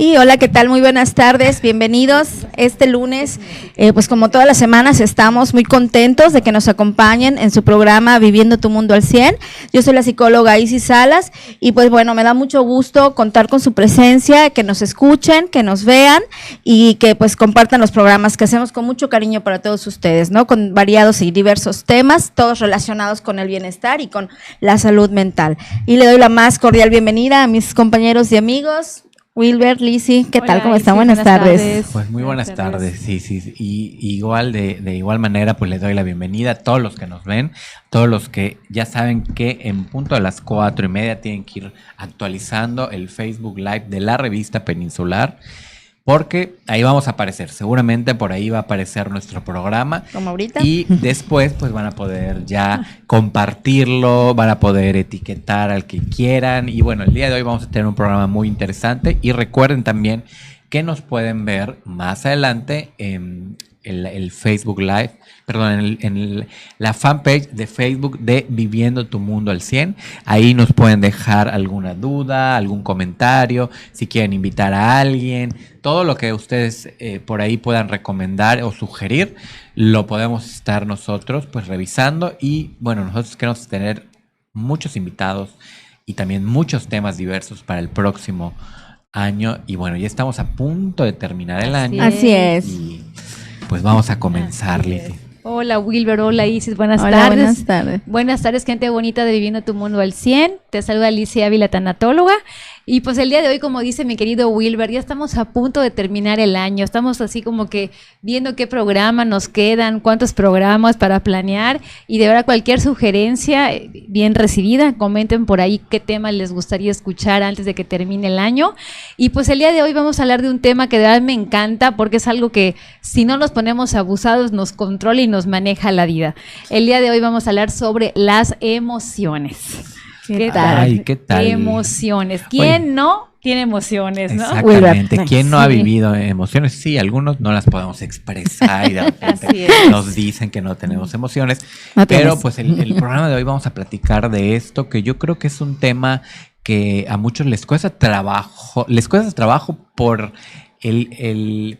Y hola, ¿qué tal? Muy buenas tardes, bienvenidos. Este lunes, pues como todas las semanas, estamos muy contentos de que nos acompañen en su programa Viviendo tu Mundo al 100. Yo soy la psicóloga Isis Salas y pues bueno, me da mucho gusto contar con su presencia, que nos escuchen, que nos vean y que pues compartan los programas que hacemos con mucho cariño para todos ustedes, ¿no? Con variados y diversos temas, todos relacionados con el bienestar y con la salud mental. Y le doy la más cordial bienvenida a mis compañeros y amigos. Wilber, Lizzy, ¿qué tal? ¿Cómo están? Buenas tardes. Pues muy buenas tardes, sí. Y igual de igual manera, pues les doy la bienvenida a todos los que nos ven, todos los que ya saben que en punto de las 4:30 tienen que ir actualizando el Facebook Live de la revista Peninsular, porque ahí vamos a aparecer, seguramente por ahí va a aparecer nuestro programa. Como ahorita. Y después pues van a poder ya compartirlo, van a poder etiquetar al que quieran. Y bueno, el día de hoy vamos a tener un programa muy interesante. Y recuerden también que nos pueden ver más adelante en el Facebook Live, perdón, en la fanpage de Facebook de Viviendo tu Mundo al 100. Ahí nos pueden dejar alguna duda, algún comentario, si quieren invitar a alguien, todo lo que ustedes por ahí puedan recomendar o sugerir, lo podemos estar nosotros pues revisando. Y bueno, nosotros queremos tener muchos invitados y también muchos temas diversos para el próximo año. Y bueno, ya estamos a punto de terminar el año. Así es. Y pues vamos a comenzar, Lizzy. Hola Wilber, hola Isis, buenas Hola, tardes. buenas tardes. Buenas tardes, gente bonita de Viviendo tu Mundo al 100. Te saluda Lizzy Ávila, tanatóloga. Y pues el día de hoy, como dice mi querido Wilber, ya estamos a punto de terminar el año. Estamos así como que viendo qué programa nos quedan, cuántos programas para planear. Y de verdad, cualquier sugerencia bien recibida, comenten por ahí qué tema les gustaría escuchar antes de que termine el año. Y pues el día de hoy vamos a hablar de un tema que de verdad me encanta, porque es algo que si no nos ponemos abusados nos controla y nos maneja la vida. El día de hoy vamos a hablar sobre las emociones. ¿Qué tal? Ay, ¿qué tal? Emociones. ¿Quién no tiene emociones, no? Exactamente. ¿Quién no ha Sí. vivido emociones? Sí, algunos no las podemos expresar y de repente Así es. nos dicen que no tenemos emociones. No Pero tienes. pues el programa de hoy vamos a platicar de esto, que yo creo que es un tema que a muchos les cuesta trabajo por el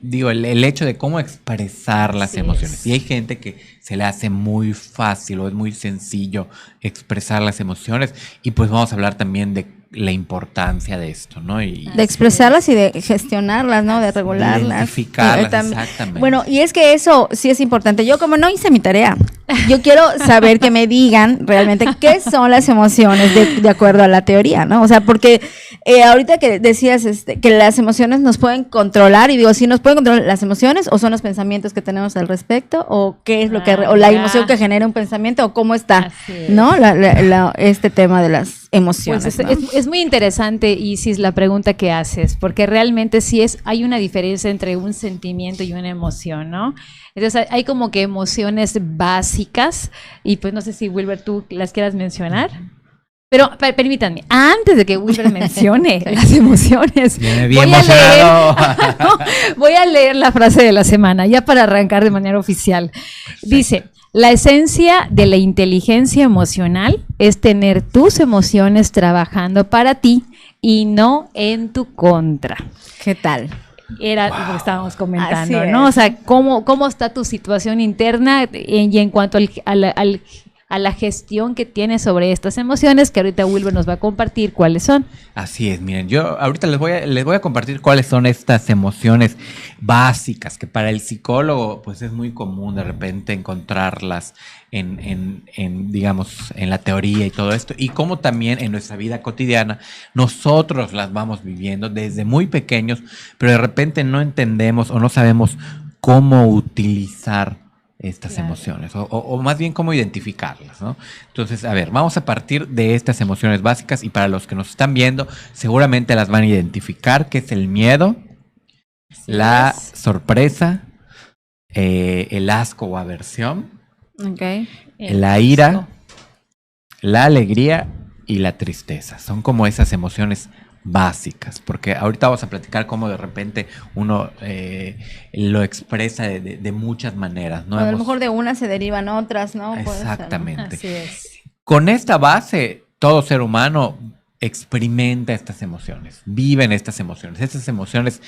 hecho de cómo expresar las Así emociones. es. Y hay gente que se le hace muy fácil o es muy sencillo expresar las emociones. Y pues vamos a hablar también de la importancia de esto, ¿no? Y De expresarlas y de gestionarlas, ¿no? De regularlas. identificarlas, También. exactamente. Bueno, y es que eso sí es importante. Yo como no hice mi tarea, yo quiero saber que me digan realmente qué son las emociones de acuerdo a la teoría, ¿no? O sea, porque ahorita que decías que las emociones nos pueden controlar, y digo, ¿sí nos pueden controlar las emociones o son los pensamientos que tenemos al respecto? ¿O qué es lo que, o la emoción que genera un pensamiento o cómo está, Así es. ¿no? este tema de las emociones, Pues ¿no? es muy interesante, Isis, la pregunta que haces, porque realmente sí hay una diferencia entre un sentimiento y una emoción, ¿no? Entonces hay como que emociones básicas, y pues no sé si Wilber tú las quieras mencionar. Pero permítanme, antes de que Wilber mencione las emociones, Viene bien voy a leer- emocionado. voy a leer la frase de la semana, ya para arrancar de manera oficial. Dice: la esencia de la inteligencia emocional es tener tus emociones trabajando para ti y no en tu contra. ¿Qué tal? Era lo que estábamos comentando, Así ¿no? es. O sea, cómo está tu situación interna y en cuanto a la gestión que tienes sobre estas emociones, que ahorita Wilber nos va a compartir cuáles son. Así es, miren, yo ahorita les voy a compartir cuáles son estas emociones básicas, que para el psicólogo pues es muy común de repente encontrarlas digamos, en la teoría y todo esto, y cómo también en nuestra vida cotidiana nosotros las vamos viviendo desde muy pequeños, pero de repente no entendemos o no sabemos cómo utilizar estas Claro. emociones, o más bien cómo identificarlas, ¿no? Entonces, a ver, vamos a partir de estas emociones básicas, y para los que nos están viendo, seguramente las van a identificar, que es el miedo, la sorpresa, el asco o aversión, Okay. la ira, la alegría y la tristeza. Son como esas emociones básicas, porque ahorita vamos a platicar cómo de repente uno lo expresa de muchas maneras, ¿no? O a lo mejor de unas se derivan otras, ¿no? Puede ser, ¿no? Exactamente. Así es. Con esta base, todo ser humano experimenta estas emociones, viven estas emociones. Estas emociones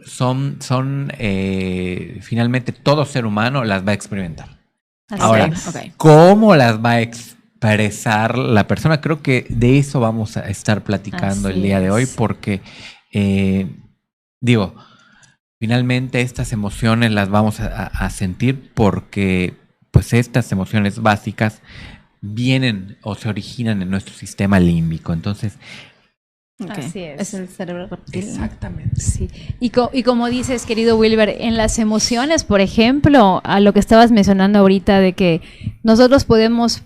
son finalmente todo ser humano las va a experimentar. Así Ahora, es. Ok. ¿cómo las va a expresar la persona? Creo que de eso vamos a estar platicando Así el día de hoy, es. porque digo, finalmente estas emociones las vamos a sentir porque pues estas emociones básicas vienen o se originan en nuestro sistema límbico. Entonces, Ok. Así es. Es el cerebro reptiliano. exactamente. Sí, y como dices, querido Wilber, en las emociones, por ejemplo, a lo que estabas mencionando ahorita de que nosotros podemos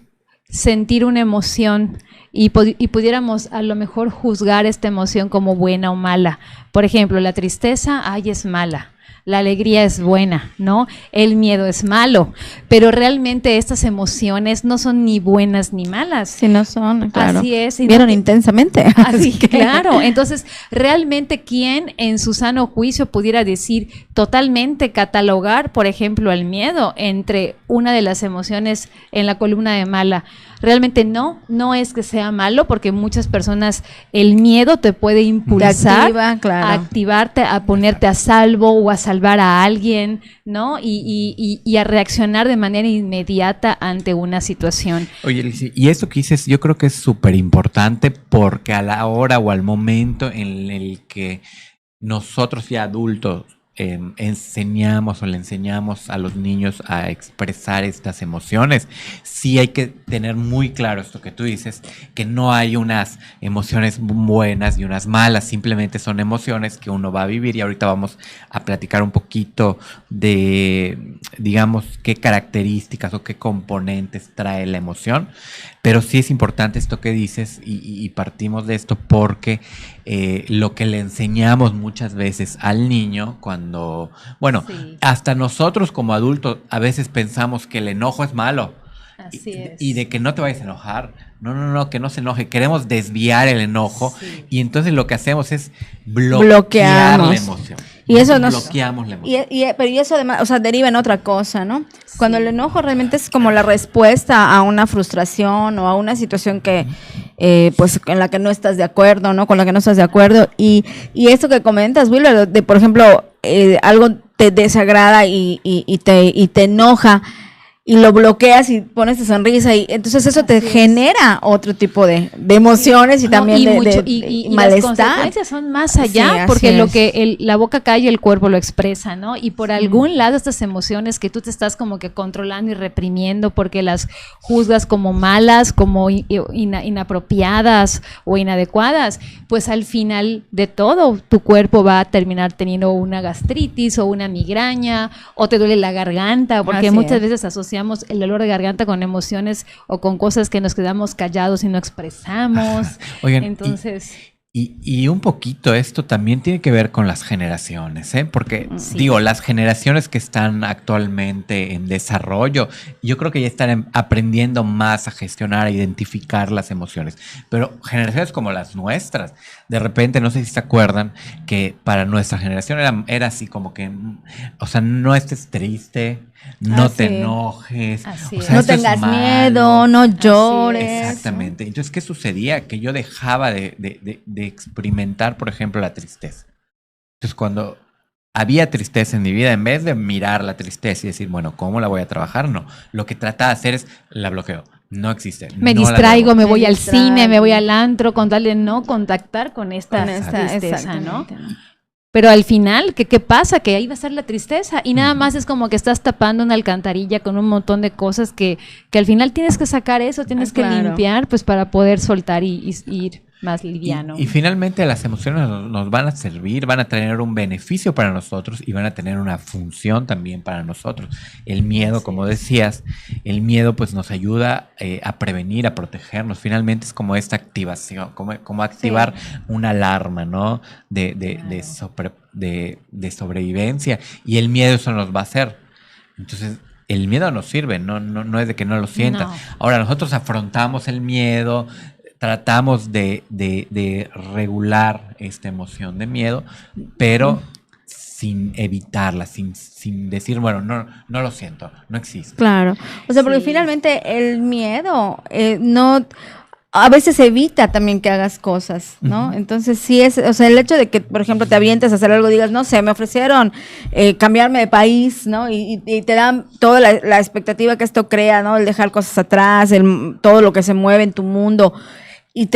sentir una emoción y pudiéramos a lo mejor juzgar esta emoción como buena o mala. Por ejemplo, la tristeza, ay, es mala. La alegría es buena, ¿no? El miedo es malo, pero realmente estas emociones no son ni buenas ni malas. Sí, no son, claro. Así es. y Vieron no- intensamente. Así, que- claro. Entonces, realmente, ¿quién en su sano juicio pudiera decir totalmente catalogar, por ejemplo, el miedo entre una de las emociones en la columna de mala? Realmente no es que sea malo, porque muchas personas el miedo te puede impulsar activa, claro. a activarte, a ponerte a salvo o a salvar a alguien, ¿no? Y a reaccionar de manera inmediata ante una situación. Oye, Lizy, y eso que dices, yo creo que es súper importante porque a la hora o al momento en el que nosotros ya adultos enseñamos o le enseñamos a los niños a expresar estas emociones, sí hay que tener muy claro esto que tú dices, que no hay unas emociones buenas y unas malas, simplemente son emociones que uno va a vivir, y ahorita vamos a platicar un poquito de, digamos, qué características o qué componentes trae la emoción. Pero sí es importante esto que dices, y partimos de esto porque lo que le enseñamos muchas veces al niño cuando, bueno, Sí. hasta nosotros como adultos a veces pensamos que el enojo es malo. Así es. Y de que no te vayas a enojar. No, que no se enoje. Queremos desviar el enojo. Sí. Y entonces lo que hacemos es bloquear Bloqueamos. la emoción. Y eso nos- bloqueamos la emoción. Pero eso además, o sea, deriva en otra cosa, ¿no? Cuando el enojo realmente es como la respuesta a una frustración o a una situación que, pues, en la que no estás de acuerdo, ¿no? Con la que no estás de acuerdo. Y esto que comentas, Wilber, de por ejemplo, algo te desagrada y te enoja, y lo bloqueas y pones tu sonrisa, y entonces eso te Así es. genera otro tipo de emociones y No, también y de mucho- y las malestar. consecuencias son más allá, Sí, así porque lo es. que la boca calla, el cuerpo lo expresa, ¿no? Y por algún lado estas emociones que tú te estás como que controlando y reprimiendo porque las juzgas como malas, como inapropiadas o inadecuadas, pues al final de todo tu cuerpo va a terminar teniendo una gastritis o una migraña, o te duele la garganta, porque Así muchas es. veces asociamos el dolor de garganta con emociones o con cosas que nos quedamos callados y no expresamos. Oigan, Entonces, y un poquito esto también tiene que ver con las generaciones, ¿eh? Porque Sí. digo, las generaciones que están actualmente en desarrollo, yo creo que ya están aprendiendo más a gestionar, a identificar las emociones. Pero generaciones como las nuestras, de repente, no sé si se acuerdan, que para nuestra generación era así como que, o sea, no estés triste, no te sí. enojes, Así o es. sea, No esto es tengas malo. miedo, no llores. Exactamente. Entonces, ¿qué sucedía? Que yo dejaba de experimentar, por ejemplo, la tristeza. Entonces, cuando había tristeza en mi vida, en vez de mirar la tristeza y decir, bueno, ¿cómo la voy a trabajar? No. Lo que trataba de hacer es, la bloqueo. No existe. me no la distraigo, veo. me Me voy al distraigo. cine, me voy al antro, con tal de no contactar con esta Con esta, tristeza, ¿no? exactamente, ¿no? Pero al final, ¿qué pasa? Que ahí va a ser la tristeza y nada más es como que estás tapando una alcantarilla con un montón de cosas que al final tienes que sacar eso, tienes que claro. limpiar pues para poder soltar y ir más liviano. Y finalmente las emociones nos van a servir, van a tener un beneficio para nosotros y van a tener una función también para nosotros. El miedo, Así como es. decías, el miedo pues nos ayuda a prevenir, a protegernos. Finalmente es como esta activación, como activar una alarma, ¿no? De sobrevivencia. Y el miedo eso nos va a hacer. Entonces, el miedo nos sirve, no es de que no lo sientas. No. Ahora, nosotros afrontamos el miedo, tratamos de regular esta emoción de miedo, pero sin evitarla, sin decir, bueno, no lo siento, no existe. Claro. O sea, porque Sí. finalmente el miedo no a veces evita también que hagas cosas, ¿no? Ujú. Entonces sí es, o sea, el hecho de que, por ejemplo, te avientes a hacer algo, digas, no sé, me ofrecieron cambiarme de país, ¿no? Y te dan toda la expectativa que esto crea, ¿no? El dejar cosas atrás, todo lo que se mueve en tu mundo. Y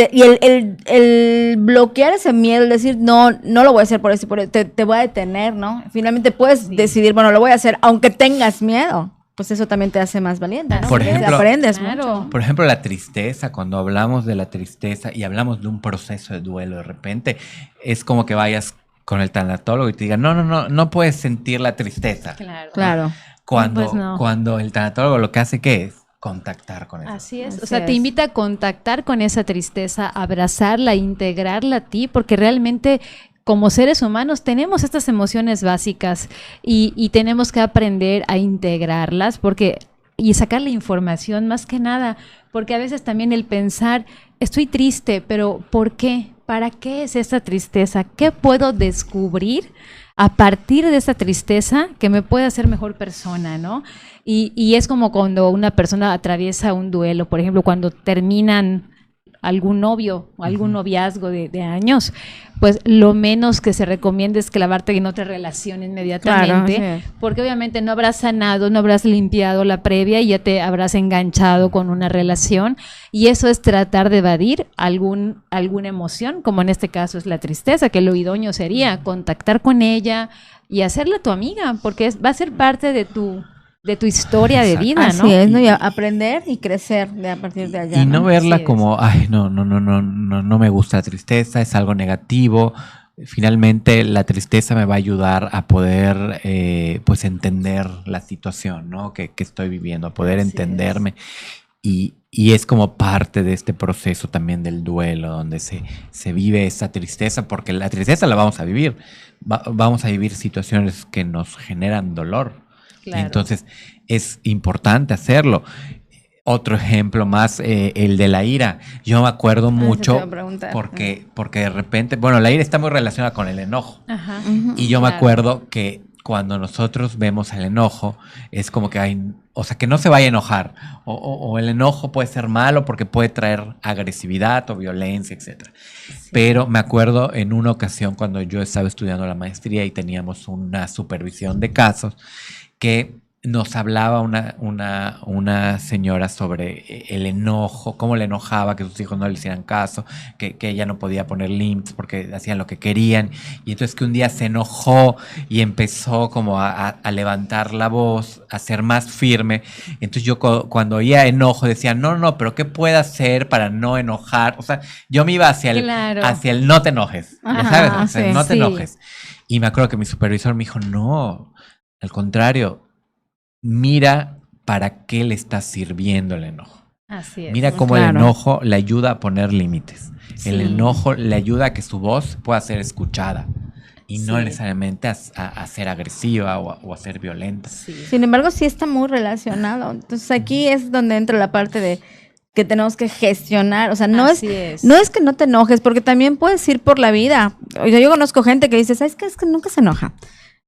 el bloquear ese miedo, el decir, no lo voy a hacer por eso, te voy a detener, ¿no? Finalmente puedes decidir, bueno, lo voy a hacer, aunque tengas miedo. Pues eso también te hace más valiente, ¿no? Por Porque ejemplo, aprendes claro. mucho. Por ejemplo, la tristeza, cuando hablamos de la tristeza y hablamos de un proceso de duelo de repente, es como que vayas con el tanatólogo y te digan, no puedes sentir la tristeza. Claro. Pues no. Cuando el tanatólogo lo que hace, ¿qué es? Contactar con eso. Así es, o Así sea, te es. invita a contactar con esa tristeza, abrazarla, integrarla a ti, porque realmente como seres humanos tenemos estas emociones básicas y tenemos que aprender a integrarlas y sacar la información más que nada, porque a veces también el pensar, estoy triste, pero ¿por qué? ¿Para qué es esta tristeza? ¿Qué puedo descubrir a partir de esa tristeza que me puede hacer mejor persona, ¿no? Y es como cuando una persona atraviesa un duelo, por ejemplo, cuando terminan algún novio o algún noviazgo de años, pues lo menos que se recomienda es clavarte en otra relación inmediatamente, Claro, sí. porque obviamente no habrás sanado, no habrás limpiado la previa y ya te habrás enganchado con una relación, y eso es tratar de evadir alguna emoción, como en este caso es la tristeza, que lo idóneo sería contactar con ella y hacerla tu amiga, porque va a ser parte de tu historia de Exacto. vida, ¿no? Así es, ¿no? Y aprender y crecer a partir de allá. Y no verla Así es. como, ay, no me gusta la tristeza, es algo negativo. Finalmente, la tristeza me va a ayudar a poder, pues, entender la situación, ¿no? que estoy viviendo, a poder Así entenderme. Y es como parte de este proceso también del duelo, donde se vive esa tristeza, porque la tristeza la vamos a vivir. Vamos a vivir situaciones que nos generan dolor. Claro. Entonces, es importante hacerlo. Otro ejemplo más, el de la ira. Yo me acuerdo eso te mucho iba a preguntar. porque de repente, bueno, la ira está muy relacionada con el enojo. Ajá. Y yo me Claro. acuerdo que cuando nosotros vemos el enojo, es como que hay, o sea, que no se vaya a enojar. O el enojo puede ser malo porque puede traer agresividad o violencia, etc. Pero me acuerdo en una ocasión cuando yo estaba estudiando la maestría y teníamos una supervisión de casos, que nos hablaba una señora sobre el enojo, cómo le enojaba que sus hijos no le hicieran caso, que ella no podía poner límites porque hacían lo que querían, y entonces que un día se enojó y empezó como a levantar la voz, a ser más firme. Entonces yo cuando oía enojo decía, no, pero ¿qué puedo hacer para no enojar? O sea, yo me iba hacia el no te enojes, Ajá, ya sabes, o sea, sí, no te sí. enojes. Y me acuerdo que mi supervisor me dijo, no, al contrario, mira para qué le está sirviendo el enojo. Así es. Mira cómo Claro. el enojo le ayuda a poner límites. Sí. El enojo le ayuda a que su voz pueda ser escuchada y no Sí. necesariamente a ser agresiva o a ser violenta. Sí. Sin embargo, sí está muy relacionado. Entonces aquí es donde entra la parte de que tenemos que gestionar. O sea, no es que no te enojes, porque también puedes ir por la vida. Yo conozco gente que dice, ¿sabes qué? Es que nunca se enoja.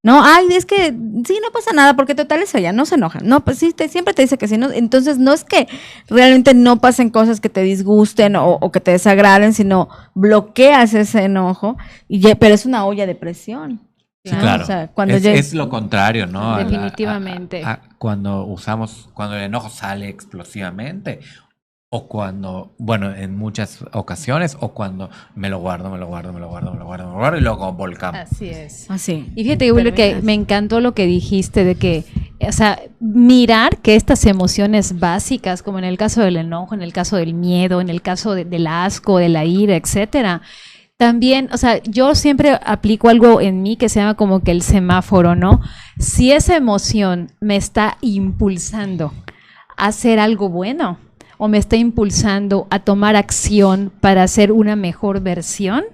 No, ay, es que sí, no pasa nada, porque total es ella, no se enoja. No, pues sí, siempre te dice que sí. No, entonces no es que realmente no pasen cosas que te disgusten o que te desagraden, sino bloqueas ese enojo, pero es una olla de presión. Sí, ¿no? claro. O sea, cuando es lo contrario, ¿no? Definitivamente. Cuando el enojo sale explosivamente, o cuando, bueno, en muchas ocasiones, o cuando me lo guardo y luego volcamos. Así es. Así. Y fíjate, Will, que me encantó lo que dijiste de que, o sea, mirar que estas emociones básicas, como en el caso del enojo, en el caso del miedo, en el caso del asco, de la ira, etcétera, también, o sea, yo siempre aplico algo en mí que se llama como que el semáforo, ¿no? Si esa emoción me está impulsando a hacer algo bueno, o me está impulsando a tomar acción para hacer una mejor versión.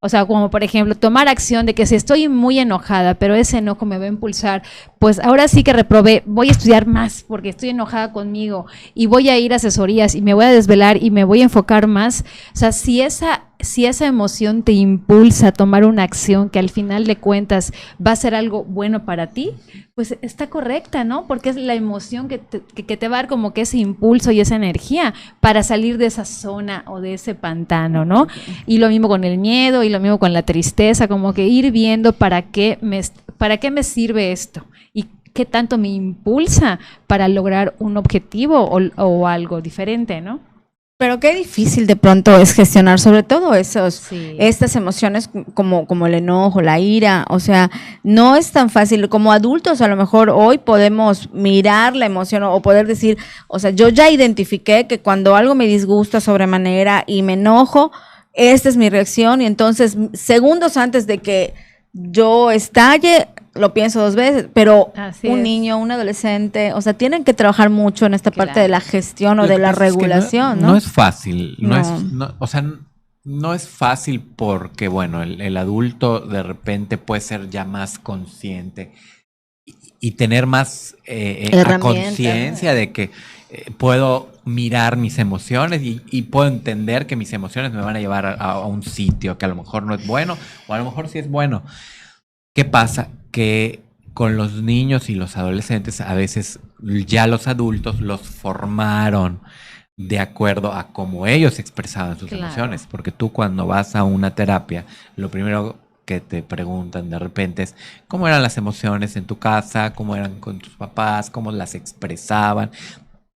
O sea, como por ejemplo, tomar acción de que si estoy muy enojada, pero ese enojo me va a impulsar, pues ahora sí que reprobé, voy a estudiar más porque estoy enojada conmigo y voy a ir a asesorías y me voy a desvelar y me voy a enfocar más. O sea, si esa si esa emoción te impulsa a tomar una acción que al final de cuentas va a ser algo bueno para ti, pues está correcta, ¿no? Porque es la emoción que te va a dar como que ese impulso y esa energía para salir de esa zona o de ese pantano, ¿no? Y lo mismo con el miedo y lo mismo con la tristeza, como que ir viendo para qué me sirve esto y qué tanto me impulsa para lograr un objetivo o algo diferente, ¿no? Pero qué difícil de pronto es gestionar sobre todo Sí. estas emociones como el enojo, la ira, o sea, no es tan fácil. Como adultos a lo mejor hoy podemos mirar la emoción o poder decir, o sea, yo ya identifiqué que cuando algo me disgusta sobremanera y me enojo, esta es mi reacción y entonces segundos antes de que yo estalle, lo pienso 2 veces, pero Así un es. niño, un adolescente, o sea, tienen que trabajar mucho en esta parte Claro. de la gestión o Lo de que la pasa es que regulación, ¿no? No es fácil, No. o sea, no es fácil porque, bueno, el adulto de repente puede ser ya más consciente y tener más Herramientas. conciencia de que puedo mirar mis emociones y puedo entender que mis emociones me van a llevar a un sitio que a lo mejor no es bueno o a lo mejor sí es bueno. ¿Qué pasa? Que con los niños y los adolescentes a veces ya los adultos los formaron de acuerdo a cómo ellos expresaban sus Claro. emociones, porque tú cuando vas a una terapia, lo primero que te preguntan de repente es cómo eran las emociones en tu casa, cómo eran con tus papás, cómo las expresaban,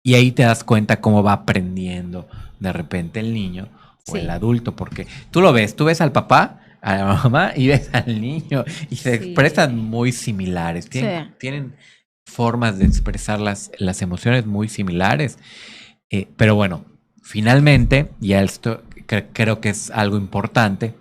y ahí te das cuenta cómo va aprendiendo de repente el niño o Sí. el adulto, porque tú ves al papá, a la mamá y ves al niño y se Sí. expresan muy similares, tienen formas de expresar las emociones muy similares. Pero bueno, finalmente, ya esto creo que es algo importante,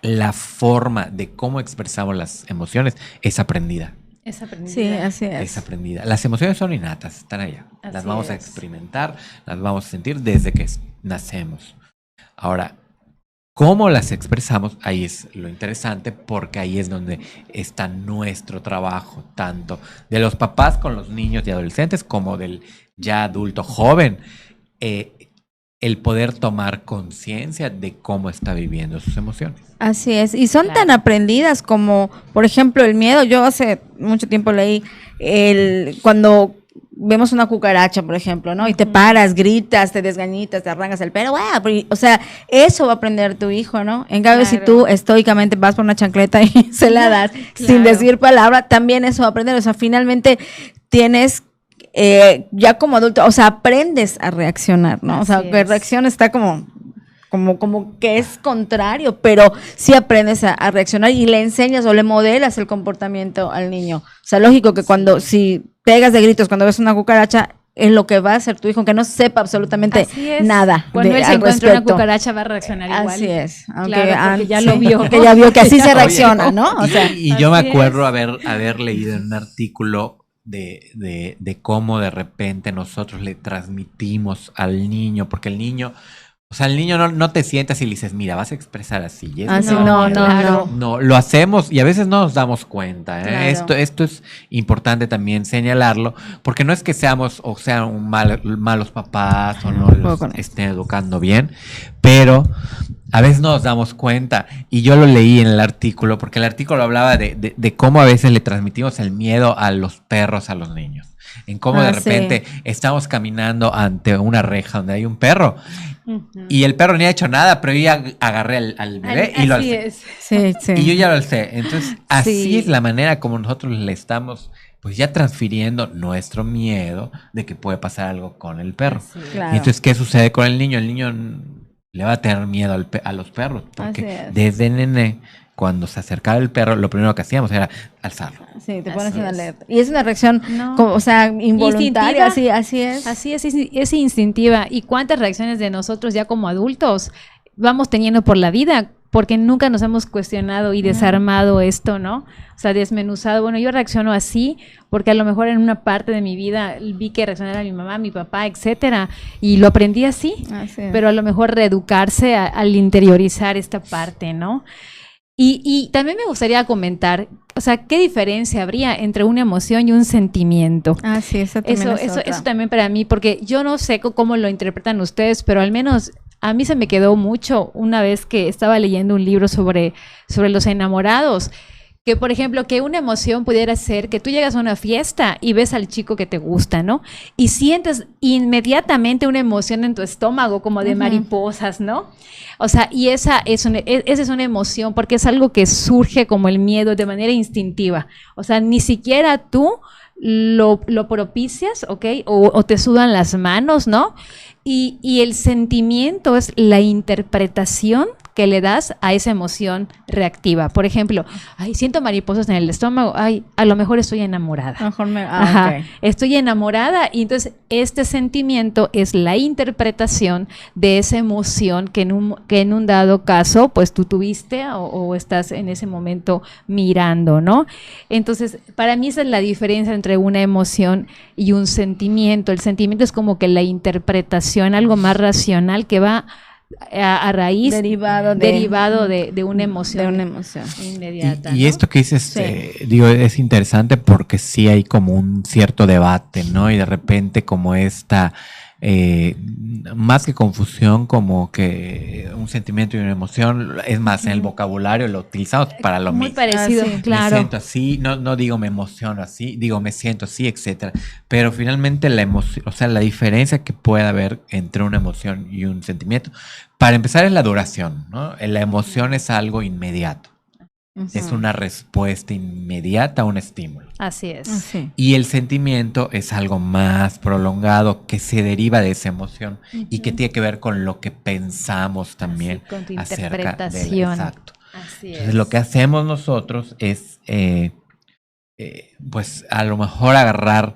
la forma de cómo expresamos las emociones es aprendida. Es aprendida. Sí, así Es aprendida. Las emociones son innatas, están allá. Así Las vamos a es. experimentar, las vamos a sentir desde que nacemos. Ahora, cómo las expresamos, ahí es lo interesante, porque ahí es donde está nuestro trabajo, tanto de los papás con los niños y adolescentes como del ya adulto joven, el poder tomar conciencia de cómo está viviendo sus emociones. Así es, y son Claro. tan aprendidas como, por ejemplo, el miedo. Yo hace mucho tiempo leí cuando vemos una cucaracha, por ejemplo, ¿no? Y te paras, gritas, te desgañitas, te arrancas el pelo, ¡guau! O sea, eso va a aprender tu hijo, ¿no? En cambio, si Claro. tú estoicamente vas por una chancleta y se la das sin Claro. decir palabra, también eso va a aprender. O sea, finalmente tienes ya como adulto, o sea, aprendes a reaccionar, ¿no? O sea, Así que es. reacción está como que es contrario, pero sí aprendes a reaccionar y le enseñas o le modelas el comportamiento al niño. O sea, lógico que si pegas de gritos cuando ves una cucaracha, es lo que va a hacer tu hijo, aunque no sepa absolutamente Así es. nada. Cuando él se al encuentra una respecto. cucaracha va a reaccionar igual. Así es. Aunque Claro, porque ya sí, lo vio. porque ya vio que así se Oye, reacciona, ¿no? O sea, y yo me así acuerdo es. haber leído en un artículo de cómo de repente nosotros le transmitimos al niño, porque el niño, o sea, el niño no te sientas y le dices, mira, vas a expresar así. Y es así, No, no. claro. no, lo hacemos y a veces no nos damos cuenta. Claro. Esto es importante también señalarlo, porque no es que seamos o sean malos papás o no los con eso. estén educando bien, pero a veces no nos damos cuenta. Y yo lo leí en el artículo, porque el artículo hablaba de cómo a veces le transmitimos el miedo a los perros a los niños. En cómo de sí. repente estamos caminando ante una reja donde hay un perro Ujú. y el perro ni ha hecho nada, pero yo ya agarré al bebé y lo Así alcé. es. Sí, sí. Y yo ya lo alcé. Entonces, así Sí. es la manera como nosotros le estamos, pues ya transfiriendo nuestro miedo de que puede pasar algo con el perro. Así es. Claro. Y entonces, ¿qué sucede con el niño? El niño le va a tener miedo a los perros, Así porque es. desde nene, cuando se acercaba el perro, lo primero que hacíamos era alzarlo. Sí, te pones Así en es. alerta. Y es una reacción, No. o sea, involuntaria, Instintiva. así es. Así es instintiva. ¿Y cuántas reacciones de nosotros ya como adultos vamos teniendo por la vida? Porque nunca nos hemos cuestionado y desarmado esto, ¿no? O sea, desmenuzado. Bueno, yo reacciono así porque a lo mejor en una parte de mi vida vi que reaccionara mi mamá, mi papá, etcétera, y lo aprendí así. Así es. Pero a lo mejor reeducarse al interiorizar esta parte, ¿no? Y también me gustaría comentar, o sea, ¿qué diferencia habría entre una emoción y un sentimiento? Sí, eso también es otra. Eso también para mí, porque yo no sé cómo lo interpretan ustedes, pero al menos a mí se me quedó mucho una vez que estaba leyendo un libro sobre los enamorados. Que, por ejemplo, que una emoción pudiera ser que tú llegas a una fiesta y ves al chico que te gusta, ¿no? Y sientes inmediatamente una emoción en tu estómago, como de mariposas, ¿no? O sea, y esa es una emoción, porque es algo que surge como el miedo de manera instintiva. O sea, ni siquiera tú lo propicias, ¿ok? O te sudan las manos, ¿no? Y el sentimiento es la interpretación que le das a esa emoción reactiva. Por ejemplo, ay, siento mariposas en el estómago, ay, a lo mejor estoy enamorada. Okay. Estoy enamorada, y entonces este sentimiento es la interpretación de esa emoción que en un dado caso, pues tú tuviste o estás en ese momento mirando, ¿no? Entonces, para mí esa es la diferencia entre una emoción y un sentimiento. El sentimiento es como que la interpretación, algo más racional que va a raíz derivado de una emoción, inmediata. Y ¿no? esto que dices, Sí. digo, es interesante porque sí hay como un cierto debate, ¿no? Y de repente como esta, más que confusión, como que un sentimiento y una emoción, es más, en el vocabulario lo utilizamos para lo Muy mismo. parecido, sí. claro. Me siento así, no digo me emociono así, digo me siento así, etcétera. Pero finalmente la emoción, o sea, la diferencia que puede haber entre una emoción y un sentimiento, para empezar es la duración, ¿no? La emoción es algo inmediato, es una respuesta inmediata a un estímulo. Así es. Sí. Y el sentimiento es algo más prolongado que se deriva de esa emoción y que tiene que ver con lo que pensamos también Así, con tu acerca del interpretación. exacto. Así Entonces, es. lo que hacemos nosotros es, pues, a lo mejor agarrar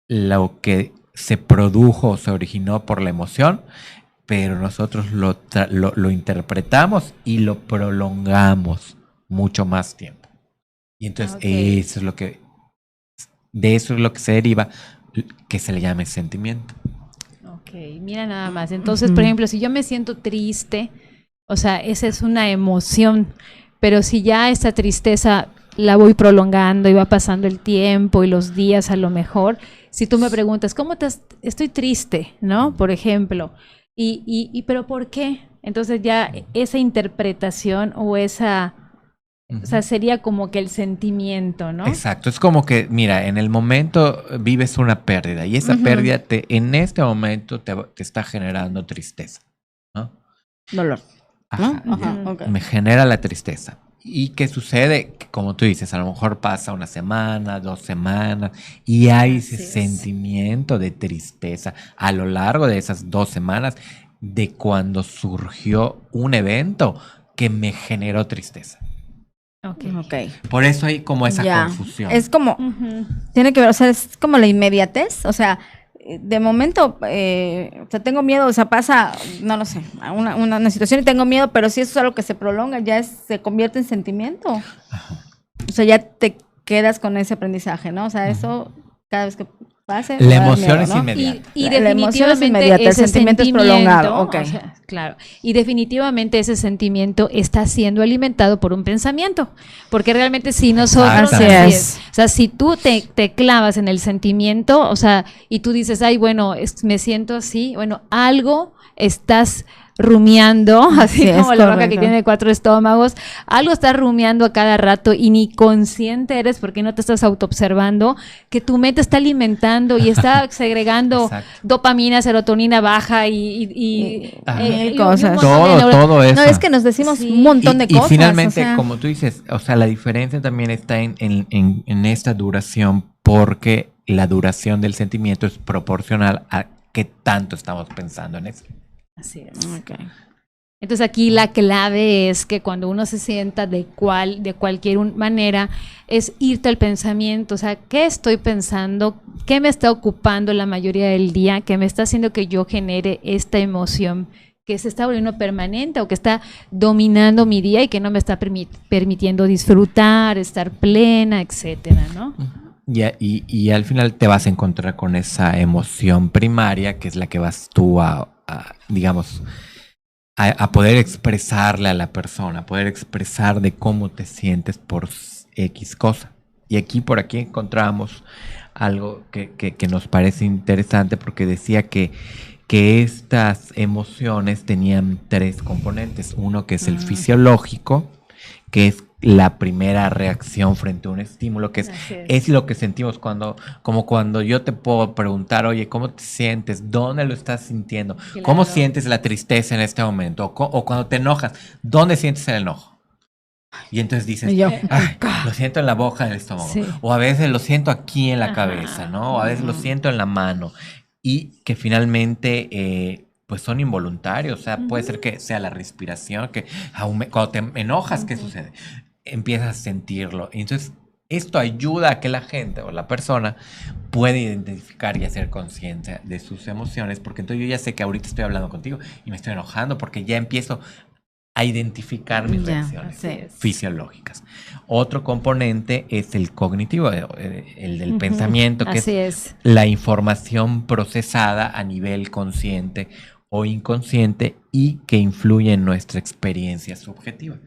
lo que se produjo o se originó por la emoción, pero nosotros lo interpretamos y lo prolongamos mucho más tiempo. Y entonces Ok. eso es lo que, de eso es lo que se deriva, que se le llame sentimiento. Ok, mira nada más. Entonces, por ejemplo, si yo me siento triste, o sea, esa es una emoción, pero si ya esta tristeza la voy prolongando y va pasando el tiempo y los días a lo mejor, si tú me preguntas, ¿cómo estoy triste, ¿no? Por ejemplo, pero ¿por qué? Entonces ya esa interpretación o esa, o sea, sería como que el sentimiento, ¿no? Exacto, es como que, mira, en el momento vives una pérdida y esa pérdida en este momento te está generando tristeza, ¿no? Dolor. Ajá, ¿No? Ajá, ok. me genera la tristeza. ¿Y qué sucede? Que, como tú dices, a lo mejor pasa una semana, 2 semanas y hay ese Así es. sentimiento de tristeza a lo largo de esas 2 semanas de cuando surgió un evento que me generó tristeza. Ok. Ok. Por eso hay como esa Ya. confusión. Es como, Ujú. tiene que ver, o sea, es como la inmediatez, o sea, de momento, o sea, tengo miedo, o sea, pasa, no lo sé, a una situación y tengo miedo, pero si eso es algo que se prolonga, ya se convierte en sentimiento. O sea, ya te quedas con ese aprendizaje, ¿no? O sea, eso cada vez que pase. me La va a dar emoción miedo, es ¿no? inmediata. Y La emoción es definitivamente inmediata, el ese sentimiento es prolongado, ok. o sea, claro. Y definitivamente ese sentimiento está siendo alimentado por un pensamiento. Porque realmente si nosotros... Así es. O sea, si tú te clavas en el sentimiento, o sea, y tú dices, ay, bueno, me siento así, bueno, algo estás rumiando, así es, como la vaca que correcto. tiene 4 estómagos, algo estás rumiando a cada rato y ni consciente eres porque no te estás autoobservando, que tu mente está alimentando y está segregando Exacto. dopamina, serotonina baja y mil un cosas. montón de Todo eso. No, es que nos decimos Sí. un montón de y cosas. finalmente, o sea, como tú dices, o sea, la diferencia también está en esta duración, porque la duración del sentimiento es proporcional a qué tanto estamos pensando en eso. Así es. ok. Entonces aquí la clave es que cuando uno se sienta de cualquier manera, es irte al pensamiento, o sea, ¿qué estoy pensando? ¿Qué me está ocupando la mayoría del día? ¿Qué me está haciendo que yo genere esta emoción que se está volviendo permanente o que está dominando mi día y que no me está permitiendo disfrutar, estar plena, etcétera, ¿no? Y al final te vas a encontrar con esa emoción primaria, que es la que vas tú digamos, a poder expresarle a la persona, a poder expresar de cómo te sientes por X cosa. Y por aquí encontramos algo que nos parece interesante, porque decía que que estas emociones tenían 3 componentes. Uno que es el fisiológico, que es la primera reacción frente a un estímulo, que es lo que sentimos como cuando yo te puedo preguntar, oye, ¿cómo te sientes? ¿Dónde lo estás sintiendo? Claro. ¿Cómo sientes la tristeza en este momento? O cuando te enojas, ¿dónde sientes el enojo? Y entonces dices, "Ay, lo siento en la boca, en el estómago". Sí. O a veces lo siento aquí en la cabeza, ¿no? O a veces lo siento en la mano. Y que finalmente pues son involuntarios. O sea, puede ser que sea la respiración, que cuando te enojas, ¿qué sucede? Empiezas a sentirlo. Y entonces, esto ayuda a que la gente o la persona pueda identificar y hacer conciencia de sus emociones, porque entonces yo ya sé que ahorita estoy hablando contigo y me estoy enojando porque ya empiezo a identificar mis reacciones fisiológicas. Otro componente es el cognitivo, el del pensamiento, que es la información procesada a nivel consciente o inconsciente y que influye en nuestra experiencia subjetiva,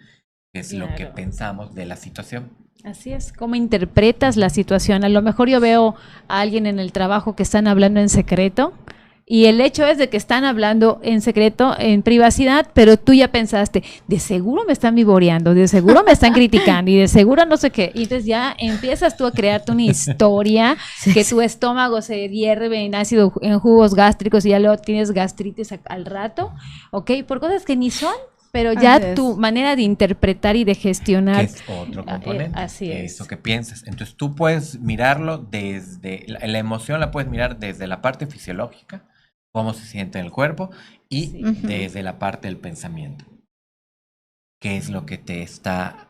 que es lo que pensamos de la situación. Así es, ¿cómo interpretas la situación? A lo mejor yo veo a alguien en el trabajo que están hablando en secreto y el hecho es de que están hablando en secreto, en privacidad, pero tú ya pensaste, de seguro me están vivoreando, de seguro me están criticando y de seguro no sé qué. Y entonces ya empiezas tú a crearte una historia que tu estómago se hierve en ácido, en jugos gástricos y ya luego tienes gastritis al rato, ¿ok? Por cosas que ni son. Pero ya tu manera de interpretar y de gestionar. Que es otro componente. Así es. Eso que piensas. Entonces tú puedes mirarlo desde, la emoción la puedes mirar desde la parte fisiológica, cómo se siente en el cuerpo, y desde la parte del pensamiento. ¿Qué es lo que te está...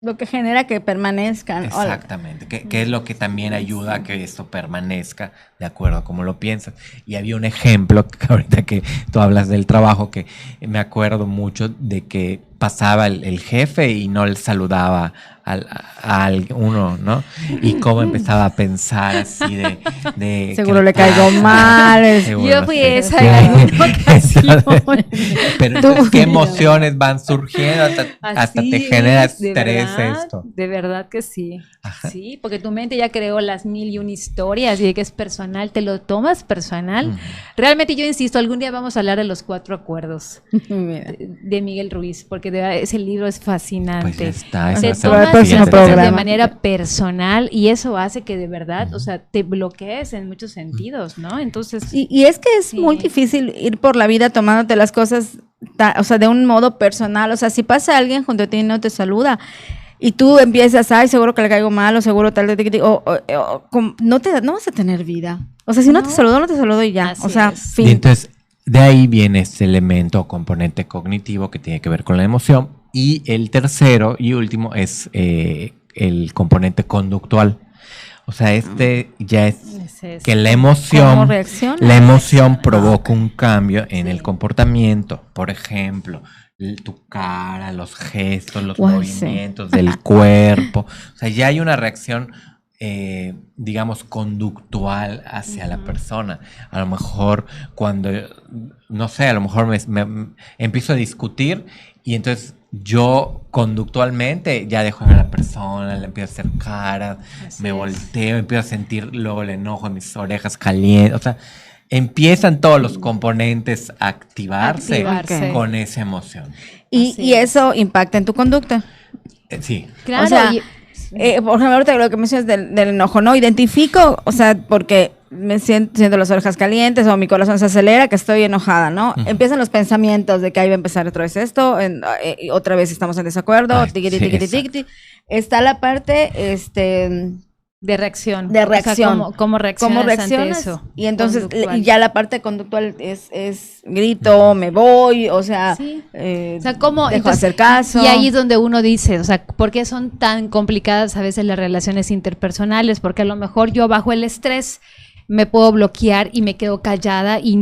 lo que genera que permanezcan. Exactamente. ¿Qué es lo que también ayuda a que esto permanezca de acuerdo a cómo lo piensas? Y había un ejemplo, que ahorita que tú hablas del trabajo, que me acuerdo mucho de que pasaba el jefe y no le saludaba a uno, ¿no? Y cómo empezaba a pensar así de seguro le caigo mal. Yo fui esa en alguna ocasión. Pero entonces, ¿qué emociones van surgiendo? Hasta te genera estrés esto. De verdad que sí. Ajá. Sí, porque tu mente ya creó las 1001 historias y de que es personal, te lo tomas personal. Realmente yo insisto, algún día vamos a hablar de los 4 acuerdos de Miguel Ruiz, porque ese libro es fascinante. Pues ya está, te eso tomas próximo programa. de manera personal y eso hace que de verdad, o sea, te bloquees en muchos sentidos, ¿no? Entonces... Y es que es muy difícil ir por la vida tomándote las cosas, o sea, de un modo personal. O sea, si pasa alguien junto a ti y no te saluda, y tú empiezas, ay, seguro que le caigo mal, o seguro tal, no vas a tener vida. O sea, si no te saludó, no te saludó y ya. Así o sea, es. fin. Y entonces, de ahí viene este elemento o componente cognitivo que tiene que ver con la emoción. Y el tercero y último es el componente conductual. O sea, ya es que la emoción provoca un cambio en el comportamiento. Por ejemplo, tu cara, los gestos, los movimientos del cuerpo. O sea, ya hay una reacción, digamos, conductual hacia la persona. A lo mejor cuando, no sé, a lo mejor me empiezo a discutir y entonces yo conductualmente ya dejo de ver a la persona, le empiezo a hacer cara, me volteo, empiezo a sentir luego el enojo en mis orejas calientes. O sea, empiezan todos los componentes a activarse. Con esa emoción. Y eso impacta en tu conducta. Sí. Claro. O sea, por ejemplo, ahorita lo que mencionas del enojo, ¿no? Identifico, o sea, porque me siento las orejas calientes o mi corazón se acelera, que estoy enojada, ¿no? Empiezan los pensamientos de que ahí va a empezar otra vez esto, otra vez estamos en desacuerdo, tiqui. Está la parte, de reacción. De reacción. O sea, ¿cómo reaccionas ante eso? Y entonces ya la parte conductual es grito, me voy, o sea, o sea, ¿cómo dejo de hacer caso. Y ahí es donde uno dice, o sea, ¿por qué son tan complicadas a veces las relaciones interpersonales? Porque a lo mejor yo bajo el estrés me puedo bloquear y me quedo callada y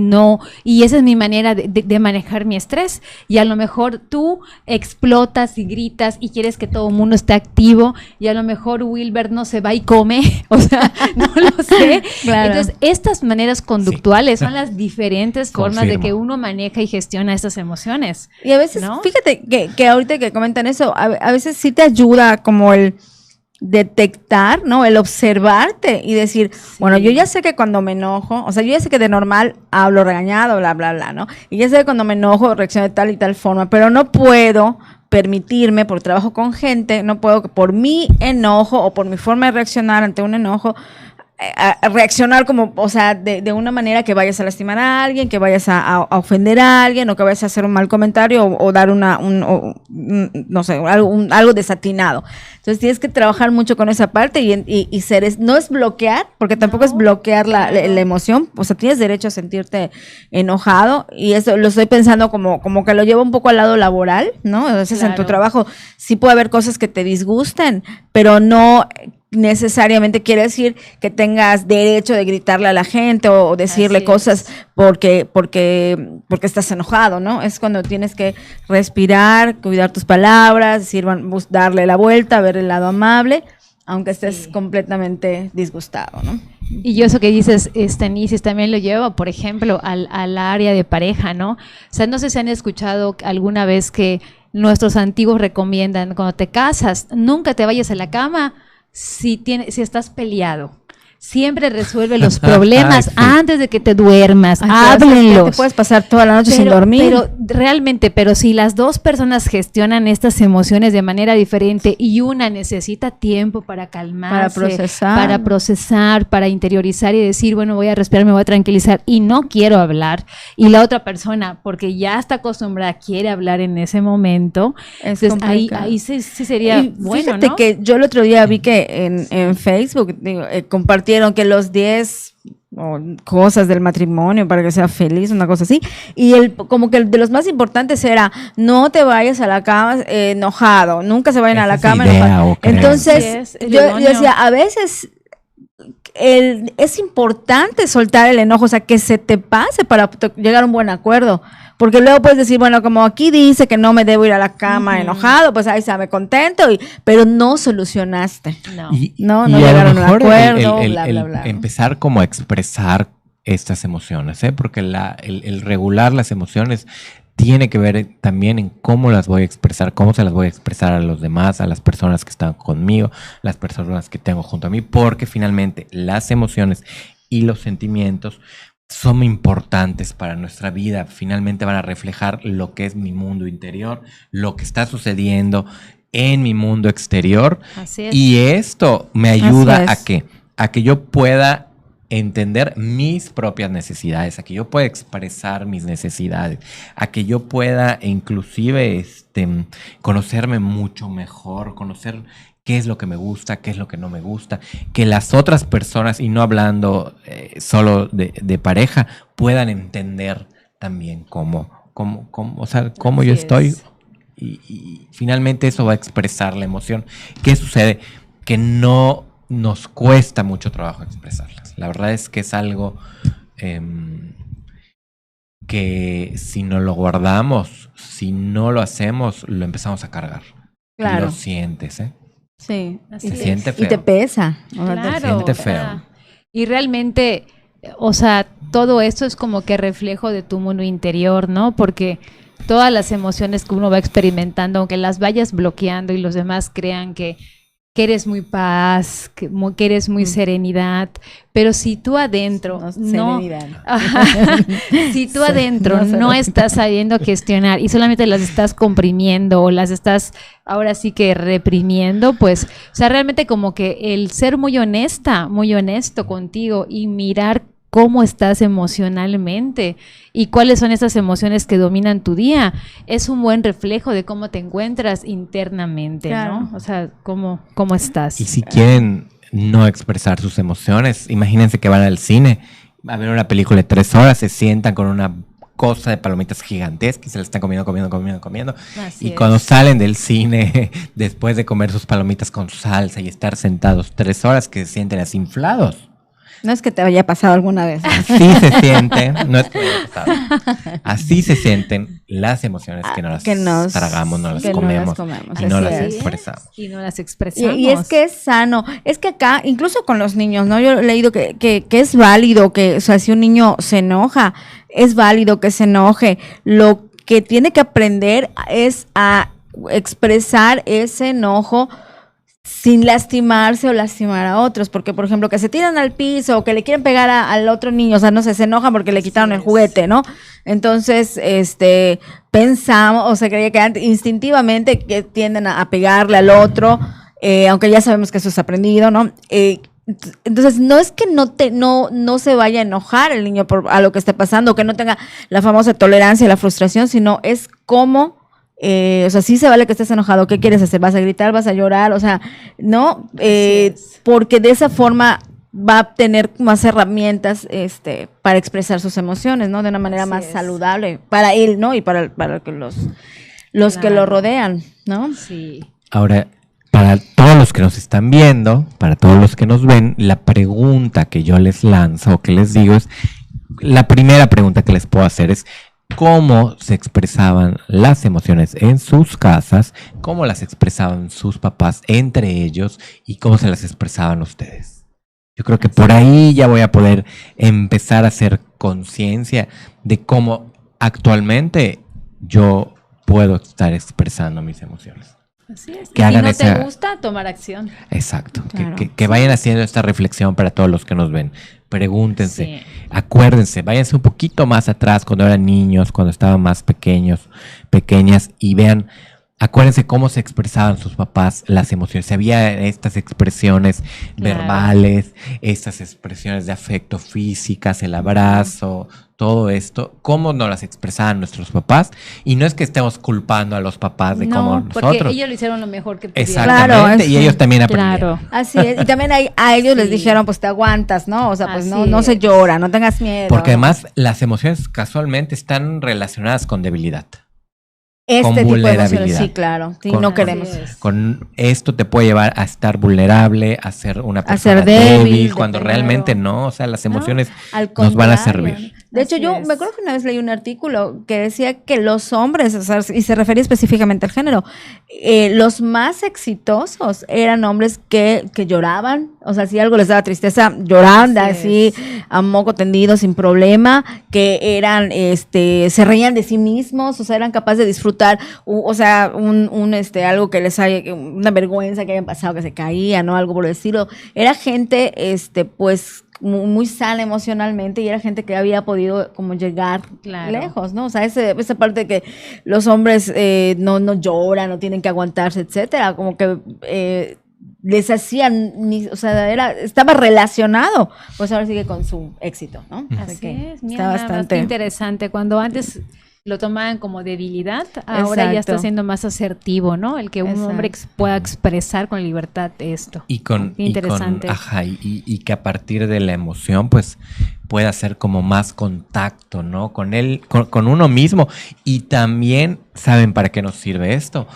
esa es mi manera de manejar mi estrés. Y a lo mejor tú explotas y gritas y quieres que todo el mundo esté activo y a lo mejor Wilber no se va y come, o sea, no lo sé. Claro. Entonces, estas maneras conductuales son las diferentes formas de que uno maneja y gestiona estas emociones. Y a veces, ¿no? Fíjate que ahorita que comentan eso, a veces sí te ayuda como detectar, ¿no? El observarte y decir, bueno, yo ya sé que cuando me enojo, o sea, yo ya sé que de normal hablo regañado, bla, bla, bla, ¿no? Y ya sé que cuando me enojo reacciono de tal y tal forma, pero no puedo permitirme, por trabajo con gente, no puedo por mi enojo o por mi forma de reaccionar ante un enojo, a reaccionar como, o sea, de una manera que vayas a lastimar a alguien, que vayas a ofender a alguien, o que vayas a hacer un mal comentario, o dar no sé, algo desatinado. Entonces tienes que trabajar mucho con esa parte y no es bloquear, porque tampoco es bloquear la emoción, o sea, tienes derecho a sentirte enojado, y eso lo estoy pensando como que lo llevo un poco al lado laboral, ¿no? Entonces en tu trabajo sí puede haber cosas que te disgusten, pero no necesariamente quiere decir que tengas derecho de gritarle a la gente o decirle cosas porque estás enojado, ¿no? Es cuando tienes que respirar, cuidar tus palabras, decir, darle la vuelta, ver el lado amable, aunque estés completamente disgustado, ¿no? Y yo eso que dices, Nisis, también lo llevo, por ejemplo, al área de pareja, ¿no? O sea, no sé si han escuchado alguna vez que nuestros antiguos recomiendan, cuando te casas, nunca te vayas a la cama si estás peleado. Siempre resuelve los problemas antes de que te duermas. Háblenlos. Te puedes pasar toda la noche sin dormir. Pero realmente, si las dos personas gestionan estas emociones de manera diferente y una necesita tiempo para calmarse, para procesar, para interiorizar y decir, bueno, voy a respirar, me voy a tranquilizar y no quiero hablar, y la otra persona, porque ya está acostumbrada, quiere hablar en ese momento, entonces ahí sí sería bueno, fíjate, ¿no? Que yo el otro día vi que en Facebook compartieron que los 10 cosas del matrimonio para que sea feliz, una cosa así, y como que de los más importantes era, no te vayas a la cama enojado, nunca se vayan a la cama enojado. Entonces yo decía, a veces es importante soltar el enojo, o sea, que se te pase para llegar a un buen acuerdo, porque luego puedes decir, bueno, como aquí dice que no me debo ir a la cama enojado, pues ahí sabe contento, pero no solucionaste, no llegaron a un acuerdo, bla, bla, bla. Empezar como a expresar estas emociones, porque el regular las emociones tiene que ver también en cómo las voy a expresar, cómo se las voy a expresar a los demás, a las personas que están conmigo, las personas que tengo junto a mí, porque finalmente las emociones y los sentimientos son muy importantes para nuestra vida. Finalmente van a reflejar lo que es mi mundo interior, lo que está sucediendo en mi mundo exterior. Así es. Y esto me ayuda a que yo pueda entender mis propias necesidades, a que yo pueda expresar mis necesidades, a que yo pueda inclusive conocerme mucho mejor, conocer qué es lo que me gusta, qué es lo que no me gusta, que las otras personas, y no hablando solo de pareja, puedan entender también cómo yo estoy. Y finalmente eso va a expresar la emoción. ¿Qué sucede? Que no nos cuesta mucho trabajo expresarlas. La verdad es que es algo que si no lo guardamos, si no lo hacemos, lo empezamos a cargar. Claro. Y lo sientes, Sí. Se siente feo. Y te pesa. Claro. Se siente feo. Y realmente, o sea, todo esto es como que reflejo de tu mundo interior, ¿no? Porque todas las emociones que uno va experimentando, aunque las vayas bloqueando y los demás crean que eres muy paz, que eres muy serenidad, pero si tú adentro si tú adentro no estás sabiendo gestionar y solamente las estás comprimiendo o las estás ahora sí que reprimiendo, pues, o sea, realmente como que el ser muy honesto contigo y mirar cómo estás emocionalmente y cuáles son esas emociones que dominan tu día, es un buen reflejo de cómo te encuentras internamente, claro, ¿no? O sea, cómo estás. Y si quieren no expresar sus emociones, imagínense que van al cine a ver una película de 3 horas, se sientan con una cosa de palomitas gigantescas y se la están comiendo. Así y cuando salen del cine, después de comer sus palomitas con salsa y estar sentados 3 horas, que se sienten así inflados. No es que te haya pasado alguna vez. Así se sienten, no es que me haya pasado. Así se sienten las emociones que no las tragamos, no las comemos y no las expresamos. Y no las expresamos. Y es que es sano. Es que acá, incluso con los niños, ¿no? Yo he leído que es válido que, o sea, si un niño se enoja, es válido que se enoje. Lo que tiene que aprender es a expresar ese enojo sin lastimarse o lastimar a otros, porque por ejemplo que se tiran al piso o que le quieren pegar al otro niño, o sea, no sé, se enojan porque le quitaron el juguete, ¿no? Entonces, pensamos, o se creía que instintivamente que tienden a pegarle al otro, aunque ya sabemos que eso es aprendido, ¿no? Entonces, no es que no se vaya a enojar el niño a lo que esté pasando, o que no tenga la famosa tolerancia y la frustración, sino es cómo, o sea, sí se vale que estés enojado. ¿Qué quieres hacer? ¿Vas a gritar? ¿Vas a llorar? O sea, ¿no? Porque de esa forma va a tener más herramientas para expresar sus emociones, ¿no? De una manera más saludable para él, ¿no? Y para que los que lo rodean, ¿no? Sí. Ahora, para todos los que nos están viendo, para todos los que nos ven, la pregunta que yo les lanzo o que les digo es, la primera pregunta que les puedo hacer es, ¿cómo se expresaban las emociones en sus casas? ¿Cómo las expresaban sus papás entre ellos? ¿Y cómo se las expresaban ustedes? Yo creo que por ahí ya voy a poder empezar a hacer conciencia de cómo actualmente yo puedo estar expresando mis emociones. Así es. Que y hagan si no te gusta, tomar acción. Exacto. Claro. Que vayan haciendo esta reflexión para todos los que nos ven. Pregúntense, Sí. acuérdense, váyanse un poquito más atrás cuando eran niños, cuando estaban más pequeños, pequeñas, y vean, acuérdense cómo se expresaban sus papás las emociones. Había estas expresiones verbales, estas expresiones de afecto físicas, el abrazo, todo esto, cómo nos las expresaban nuestros papás. Y no es que estemos culpando a los papás de cómo porque nosotros. ellos lo hicieron lo mejor que pudieron. Exactamente, Claro, y ellos también aprendieron. Claro. Así es. Y también a ellos les Sí. dijeron, pues te aguantas, ¿no? O sea, pues Así no se es. llora, no tengas miedo. Porque además las emociones casualmente están relacionadas con debilidad. con tipo de emociones, vulnerabilidad. sí, claro. Sí, Con- no queremos. Así es. Con esto te puede llevar a estar vulnerable, a ser una ser persona débil, débil, cuando depender. realmente no. O sea, las emociones Al nos van a contrario. servir. De hecho, Así yo es. me acuerdo que una vez leí un artículo que decía que los hombres, o sea, y se refería específicamente al género, los más exitosos eran hombres que lloraban, o sea, si algo les daba tristeza, lloraban Así así a moco tendido, sin problema, que eran, se reían de sí mismos, o sea, eran capaces de disfrutar, o sea, algo que les haya, una vergüenza que hayan pasado, que se caían, ¿no? Algo por el estilo. Era gente, pues, muy sana emocionalmente, y era gente que había podido como llegar Claro. lejos, ¿no? O sea, esa parte de que los hombres no lloran, no tienen que aguantarse, etcétera, como que les hacían, o sea, estaba relacionado, pues ahora sigue con su éxito, ¿no? Así que es, mira, está nada más, bastante qué interesante. Cuando antes lo tomaban como debilidad, ahora ya está Exacto. siendo más asertivo, ¿no? El que un hombre pueda expresar con libertad esto. Y con, Qué interesante. y que a partir de la emoción, pues, pueda hacer como más contacto, ¿no? Con él, con uno mismo. Y también, ¿saben para qué nos sirve esto?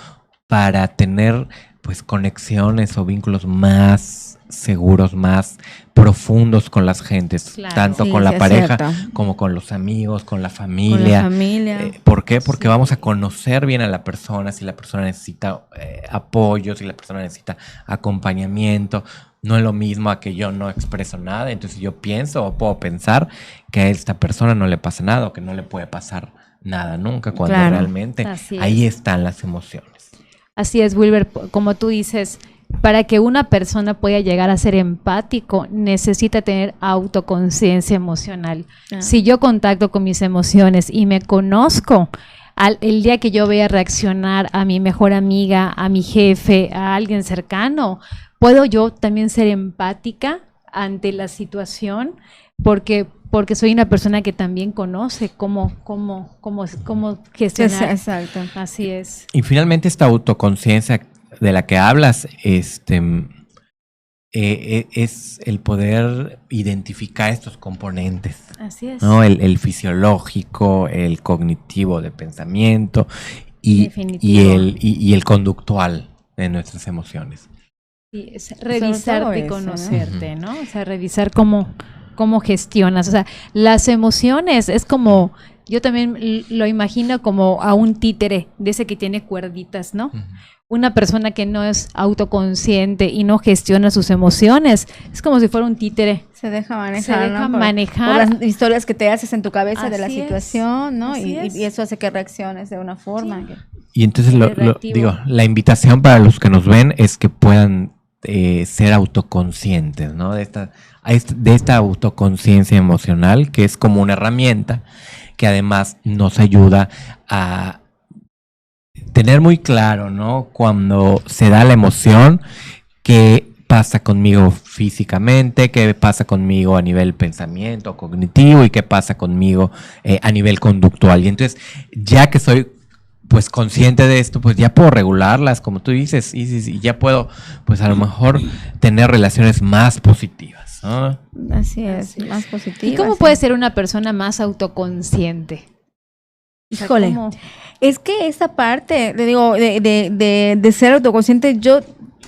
Para tener, pues, conexiones o vínculos más seguros, más profundos con las gentes, Claro. tanto Sí, con la sí, es pareja cierto. como con los amigos, con la con familia. la familia. ¿Por qué? Porque Sí. vamos a conocer bien a la persona, si la persona necesita apoyo, si la persona necesita acompañamiento. No es lo mismo a que yo no expreso nada, entonces yo pienso o puedo pensar que a esta persona no le pasa nada o que no le puede pasar nada nunca, cuando Claro. realmente Así es. ahí están las emociones. Así es, Wilber, como tú dices, para que una persona pueda llegar a ser empático, necesita tener autoconciencia emocional. Ah. Si yo contacto con mis emociones y me conozco, el día que yo vea reaccionar a mi mejor amiga, a mi jefe, a alguien cercano, puedo yo también ser empática ante la situación, porque soy una persona que también conoce cómo gestionar. Exacto. Así es. Y finalmente esta autoconciencia de la que hablas, es el poder identificar estos componentes, Así es. ¿no? El fisiológico, el cognitivo de pensamiento y Definitivo. el conductual de nuestras emociones. Sí, es todo revisarte y eso, ¿no? conocerte, ¿no? O sea, revisar cómo gestionas. O sea, las emociones es como, yo también lo imagino como a un títere, de ese que tiene cuerditas, ¿no? Una persona que no es autoconsciente y no gestiona sus emociones, es como si fuera un títere. Se deja manejar, Se deja ¿no? manejar. Por las historias que te haces en tu cabeza de la Así es. situación, ¿no? Así es. Y eso hace que reacciones de una forma. Sí. que- Y entonces Reactivo. la invitación para los que nos ven es que puedan ser autoconscientes, ¿no? De esta autoconciencia emocional, que es como una herramienta que además nos ayuda a tener muy claro, ¿no? Cuando se da la emoción, qué pasa conmigo físicamente, qué pasa conmigo a nivel pensamiento cognitivo y qué pasa conmigo a nivel conductual. Y entonces, ya que soy pues consciente de esto, pues ya puedo regularlas, como tú dices, y ya puedo, pues a lo mejor tener relaciones más positivas, ¿no? Así es, más positivas. ¿Y cómo puede ser una persona más autoconsciente? Híjole, es que esa parte, te digo, de ser autoconsciente,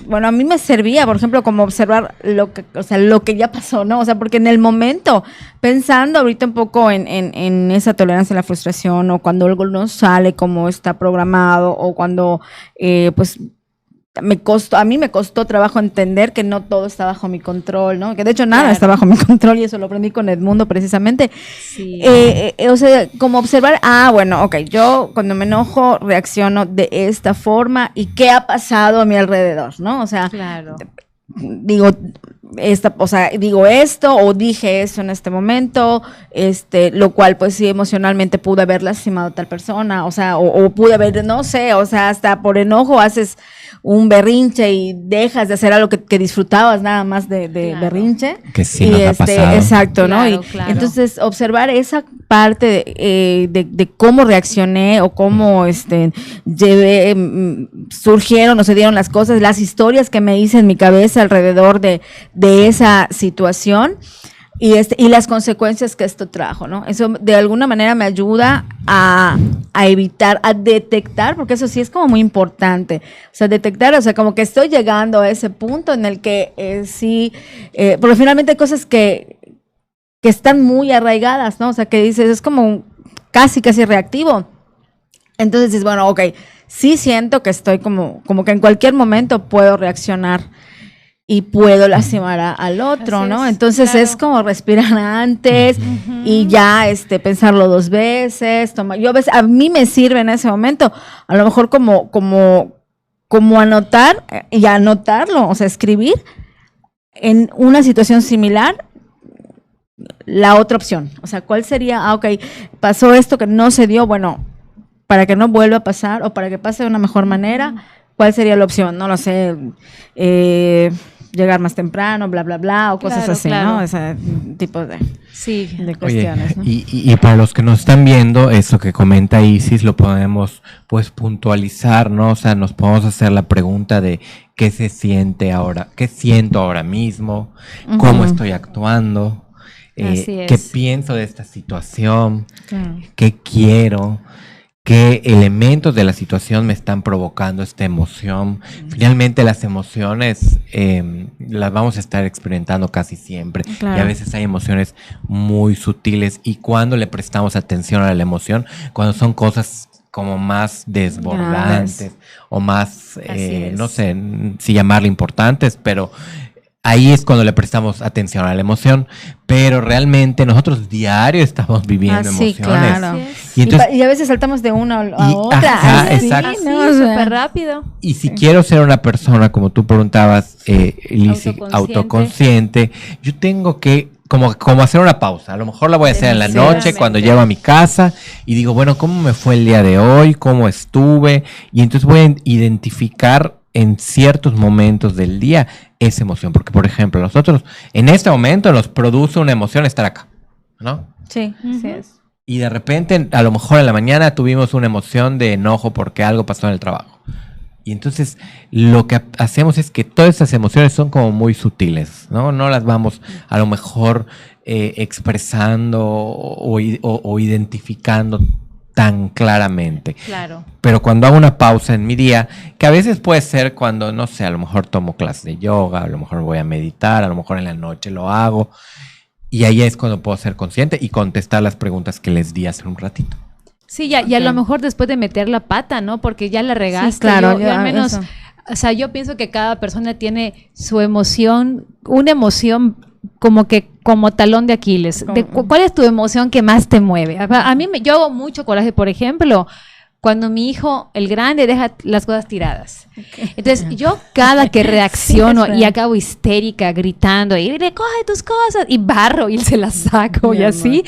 bueno, a mí me servía, por ejemplo, como observar lo que ya pasó, ¿no? O sea, porque en el momento, pensando ahorita un poco en esa tolerancia a la frustración, o cuando algo no sale como está programado, o cuando, pues, a mí me costó trabajo entender que no todo está bajo mi control, ¿no? Que de hecho nada está bajo mi control, y eso lo aprendí con Edmundo precisamente. Sí. O sea, como observar, bueno, ok, yo cuando me enojo reacciono de esta forma, y qué ha pasado a mi alrededor, ¿no? O sea, Claro. digo esto, o dije esto en este momento, lo cual pues sí emocionalmente pude haber lastimado a tal persona, o sea, o pude haber, no sé, o sea, hasta por enojo haces un berrinche y dejas de hacer algo que disfrutabas nada más de Claro. berrinche. Que sí Y nos ha pasado. exacto, ¿no? Claro, Y claro. entonces observar esa parte de cómo reaccioné, o cómo surgieron o se dieron las cosas, las historias que me hice en mi cabeza alrededor de esa situación, y las consecuencias que esto trajo, ¿no? Eso de alguna manera me ayuda a evitar, a detectar, porque eso sí es como muy importante, o sea, detectar, o sea, como que estoy llegando a ese punto en el que porque finalmente hay cosas que están muy arraigadas, ¿no? O sea, que dices, es como casi reactivo. Entonces dices, bueno, ok, sí siento que estoy como que en cualquier momento puedo reaccionar y puedo lastimar al otro, Así ¿no? es, Entonces claro. es como respirar antes, y ya pensarlo 2 veces, a mí me sirve en ese momento, a lo mejor como anotar y anotarlo, o sea, escribir en una situación similar la otra opción, o sea, ¿cuál sería? Ok, pasó esto que no se dio, bueno, para que no vuelva a pasar, o para que pase de una mejor manera, ¿cuál sería la opción? No lo sé, llegar más temprano, bla, bla, bla, o cosas Claro, así, claro. ¿no? Ese tipo de Sí. cuestiones, ¿no? Y para los que nos están viendo, eso que comenta Isis lo podemos pues puntualizar, ¿no? O sea, nos podemos hacer la pregunta de qué se siente ahora, qué siento ahora mismo, cómo estoy actuando, Así es. qué pienso de esta situación, Claro. qué quiero, qué elementos de la situación me están provocando esta emoción. Finalmente las emociones las vamos a estar experimentando casi siempre. Claro. Y a veces hay emociones muy sutiles, y cuando le prestamos atención a la emoción, cuando son cosas como más desbordantes Graves. o más, Así es. no sé si llamarle importantes, pero ahí es cuando le prestamos atención a la emoción. Pero realmente nosotros diario estamos viviendo Sí, emociones. claro. Así es. Y entonces, Y a veces saltamos de una a Y- otra. ajá, así, exacto. Así, ¿no? O sea, súper rápido. y si quiero ser una persona, como tú preguntabas, Lizzy, Autoconsciente. autoconsciente, yo tengo que como hacer una pausa. A lo mejor la voy a hacer en la noche Definitivamente. cuando llego a mi casa y digo, bueno, ¿cómo me fue el día de hoy? ¿Cómo estuve? Y entonces voy a identificar en ciertos momentos del día esa emoción. Porque, por ejemplo, nosotros en este momento nos produce una emoción estar acá, ¿no? sí, así Ujú. es. Y de repente, a lo mejor en la mañana tuvimos una emoción de enojo porque algo pasó en el trabajo. Y entonces lo que hacemos es que todas esas emociones son como muy sutiles, ¿no? No las vamos a lo mejor expresando o identificando tan claramente. Claro. Pero cuando hago una pausa en mi día, que a veces puede ser cuando, no sé, a lo mejor tomo clases de yoga, a lo mejor voy a meditar, a lo mejor en la noche lo hago, y ahí es cuando puedo ser consciente y contestar las preguntas que les di hace un ratito. Sí, y a Ok. lo mejor después de meter la pata, ¿no? Porque ya la regaste. Sí, claro, Yo al menos, eso. o sea, yo pienso que cada persona tiene su emoción, una emoción como talón de Aquiles. Como- ¿Cuál es tu emoción que más te mueve? Yo hago mucho coraje, por ejemplo, cuando mi hijo, el grande, deja las cosas tiradas. Entonces, yo cada que reacciono y acabo histérica, gritando, y recoge tus cosas, y barro y se las saco y así,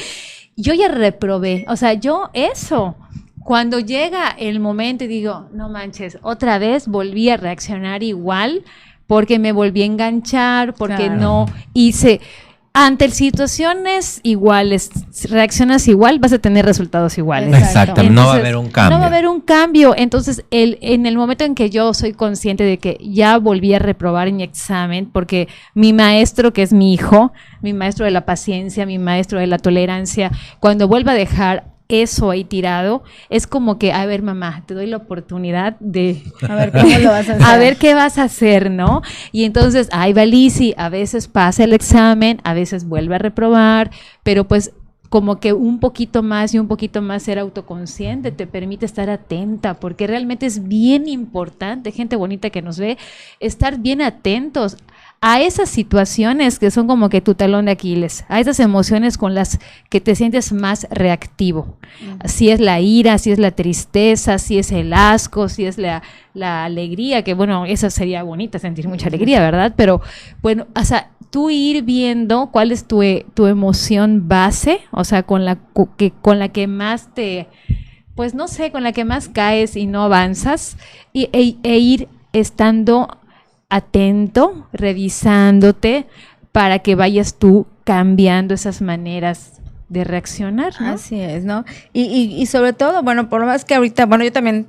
yo ya reprobé. O sea, yo eso, cuando llega el momento y digo, no manches, otra vez volví a reaccionar igual, porque me volví a enganchar, porque no hice... Ante situaciones iguales, reaccionas igual, vas a tener resultados iguales. Exacto. Entonces, no va a haber un cambio. No va a haber un cambio. Entonces, en el momento en que yo soy consciente de que ya volví a reprobar en mi examen, porque mi maestro, que es mi hijo, mi maestro de la paciencia, mi maestro de la tolerancia, cuando vuelva a dejar eso ahí tirado, es como que, a ver, mamá, te doy la oportunidad de... A ver, ¿cómo lo vas a hacer? A ver qué vas a hacer, ¿no? Y entonces, ahí va Lizzy, a veces pasa el examen, a veces vuelve a reprobar, pero pues como que un poquito más y un poquito más ser autoconsciente te permite estar atenta, porque realmente es bien importante, gente bonita que nos ve, estar bien atentos a esas situaciones que son como que tu talón de Aquiles, a esas emociones con las que te sientes más reactivo. Si es la ira, si es la tristeza, si es el asco, si es la alegría, que bueno, esa sería bonita, sentir mucha alegría, ¿verdad? Pero bueno, o sea, tú ir viendo cuál es tu emoción base, o sea, con la que más te, pues no sé, con la que más caes y no avanzas, e ir estando atento, revisándote, para que vayas tú cambiando esas maneras de reaccionar, ¿no? Así es, ¿no? Y sobre todo, bueno, por lo más que ahorita, bueno, yo también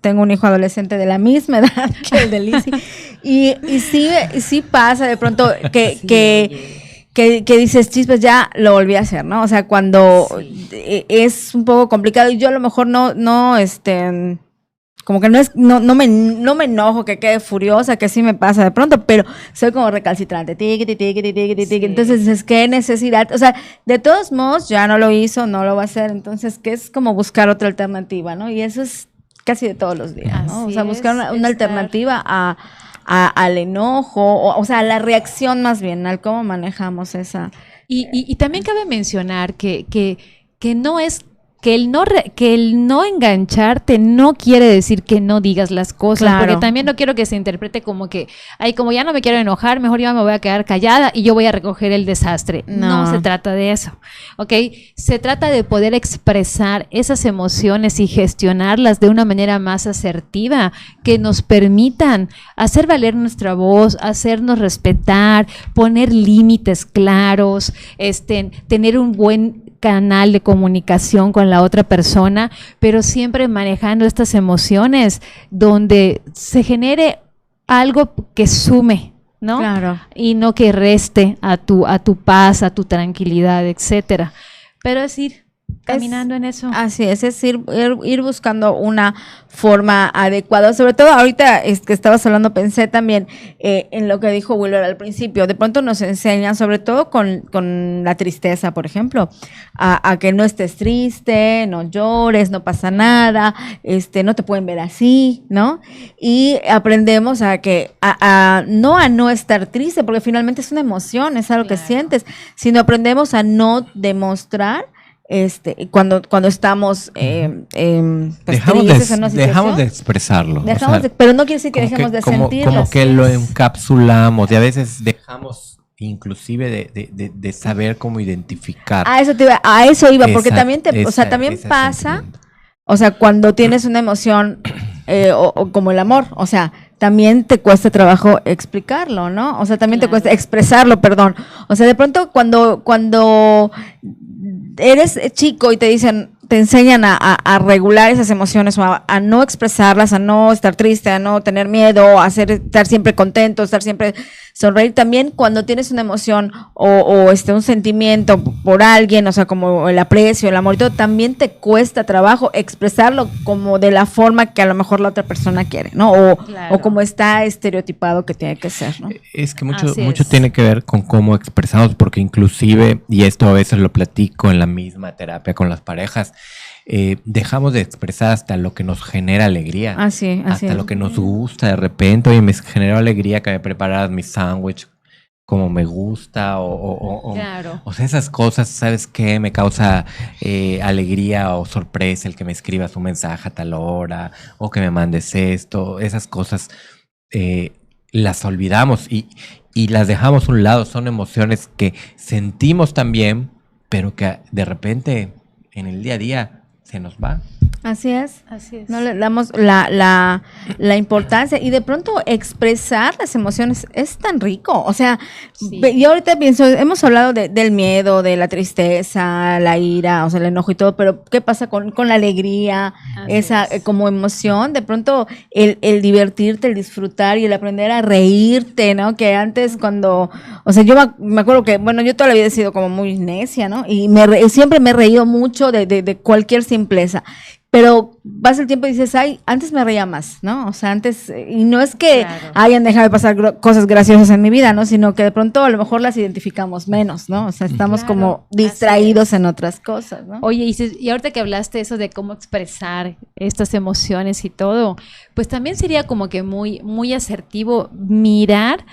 tengo un hijo adolescente de la misma edad que el de Lizzy, y sí pasa de pronto que dices, chispas, ya lo volví a hacer, ¿no? O sea, cuando es un poco complicado, y yo a lo mejor no como que no me enojo, que quede furiosa, que sí me pasa de pronto, pero soy como recalcitrante, entonces es que necesidad, o sea, de todos modos ya no lo hizo, no lo va a hacer, entonces que es como buscar otra alternativa, ¿no? Y eso es casi de todos los días, ¿no? Así o sea, buscar una estar... alternativa al enojo, o sea, a la reacción más bien, al cómo manejamos esa. Y también cabe mencionar que no es... Que el no engancharte no quiere decir que no digas las cosas, Claro. porque también no quiero que se interprete como que, ay, como ya no me quiero enojar, mejor ya me voy a quedar callada y yo voy a recoger el desastre. No se trata de eso, ¿ok? Se trata de poder expresar esas emociones y gestionarlas de una manera más asertiva, que nos permitan hacer valer nuestra voz, hacernos respetar, poner límites claros, tener un buen canal de comunicación con la otra persona, pero siempre manejando estas emociones donde se genere algo que sume, ¿no? Claro. Y no que reste a tu paz, a tu tranquilidad, etcétera. Pero es ir caminando en eso. Así es ir buscando una forma adecuada. Sobre todo ahorita que estabas hablando, pensé también en lo que dijo Wilber al principio. De pronto nos enseñan, sobre todo con la tristeza, por ejemplo, a que no estés triste, no llores, no pasa nada, no te pueden ver así, ¿no? Y aprendemos a no estar triste, porque finalmente es una emoción, es algo que sientes, sino aprendemos a no demostrar cuando estamos pues, tristes en una situación. Dejamos de expresarlo. Pero no quiere decir que dejemos de sentirlo. Como que lo encapsulamos y a veces dejamos inclusive de saber cómo identificar. A eso iba, porque también también pasa, o sea, cuando tienes una emoción o como el amor, o sea, también te cuesta trabajo explicarlo, ¿no? O sea, también te cuesta expresarlo, perdón. O sea, de pronto cuando eres chico y te enseñan a regular esas emociones, o a no expresarlas, a no estar triste, a no tener miedo, estar siempre contento, estar siempre sonreír. También cuando tienes una emoción o un sentimiento por alguien, o sea, como el aprecio, el amor y todo, también te cuesta trabajo expresarlo como de la forma que a lo mejor la otra persona quiere, ¿no? O como está estereotipado que tiene que ser, ¿no? Es que mucho tiene que ver con cómo expresamos, porque inclusive, y esto a veces lo platico en la misma terapia con las parejas, dejamos de expresar hasta lo que nos genera alegría. Así hasta lo que nos gusta de repente. Oye, me generó alegría que me prepararas mi sándwich como me gusta Claro. o sea, esas cosas, ¿sabes qué? Me causa alegría o sorpresa el que me escribas un mensaje a tal hora o que me mandes esto, esas cosas las olvidamos y las dejamos a un lado, son emociones que sentimos también, pero que de repente en el día a día se nos va. Así es. Así es. No le damos la importancia y de pronto expresar las emociones es tan rico. O sea, Sí. yo ahorita pienso, hemos hablado del miedo, de la tristeza, la ira, o sea, el enojo y todo, pero ¿qué pasa con la alegría? Así Esa es. como emoción, de pronto el divertirte, el disfrutar y el aprender a reírte, ¿no? Que antes cuando, o sea, yo me acuerdo que, bueno, yo toda la vida he sido como muy necia, ¿no? Y siempre me he reído mucho de cualquier simpleza. Pero pasa el tiempo y dices, ay, antes me reía más, ¿no? O sea, antes, y no es que Claro. hayan dejado de pasar cosas graciosas en mi vida, ¿no? Sino que de pronto a lo mejor las identificamos menos, ¿no? O sea, estamos Claro, como así distraídos en otras cosas, ¿no? Oye, y ahorita que hablaste eso de cómo expresar estas emociones y todo, pues también sería como que muy, muy asertivo mirar,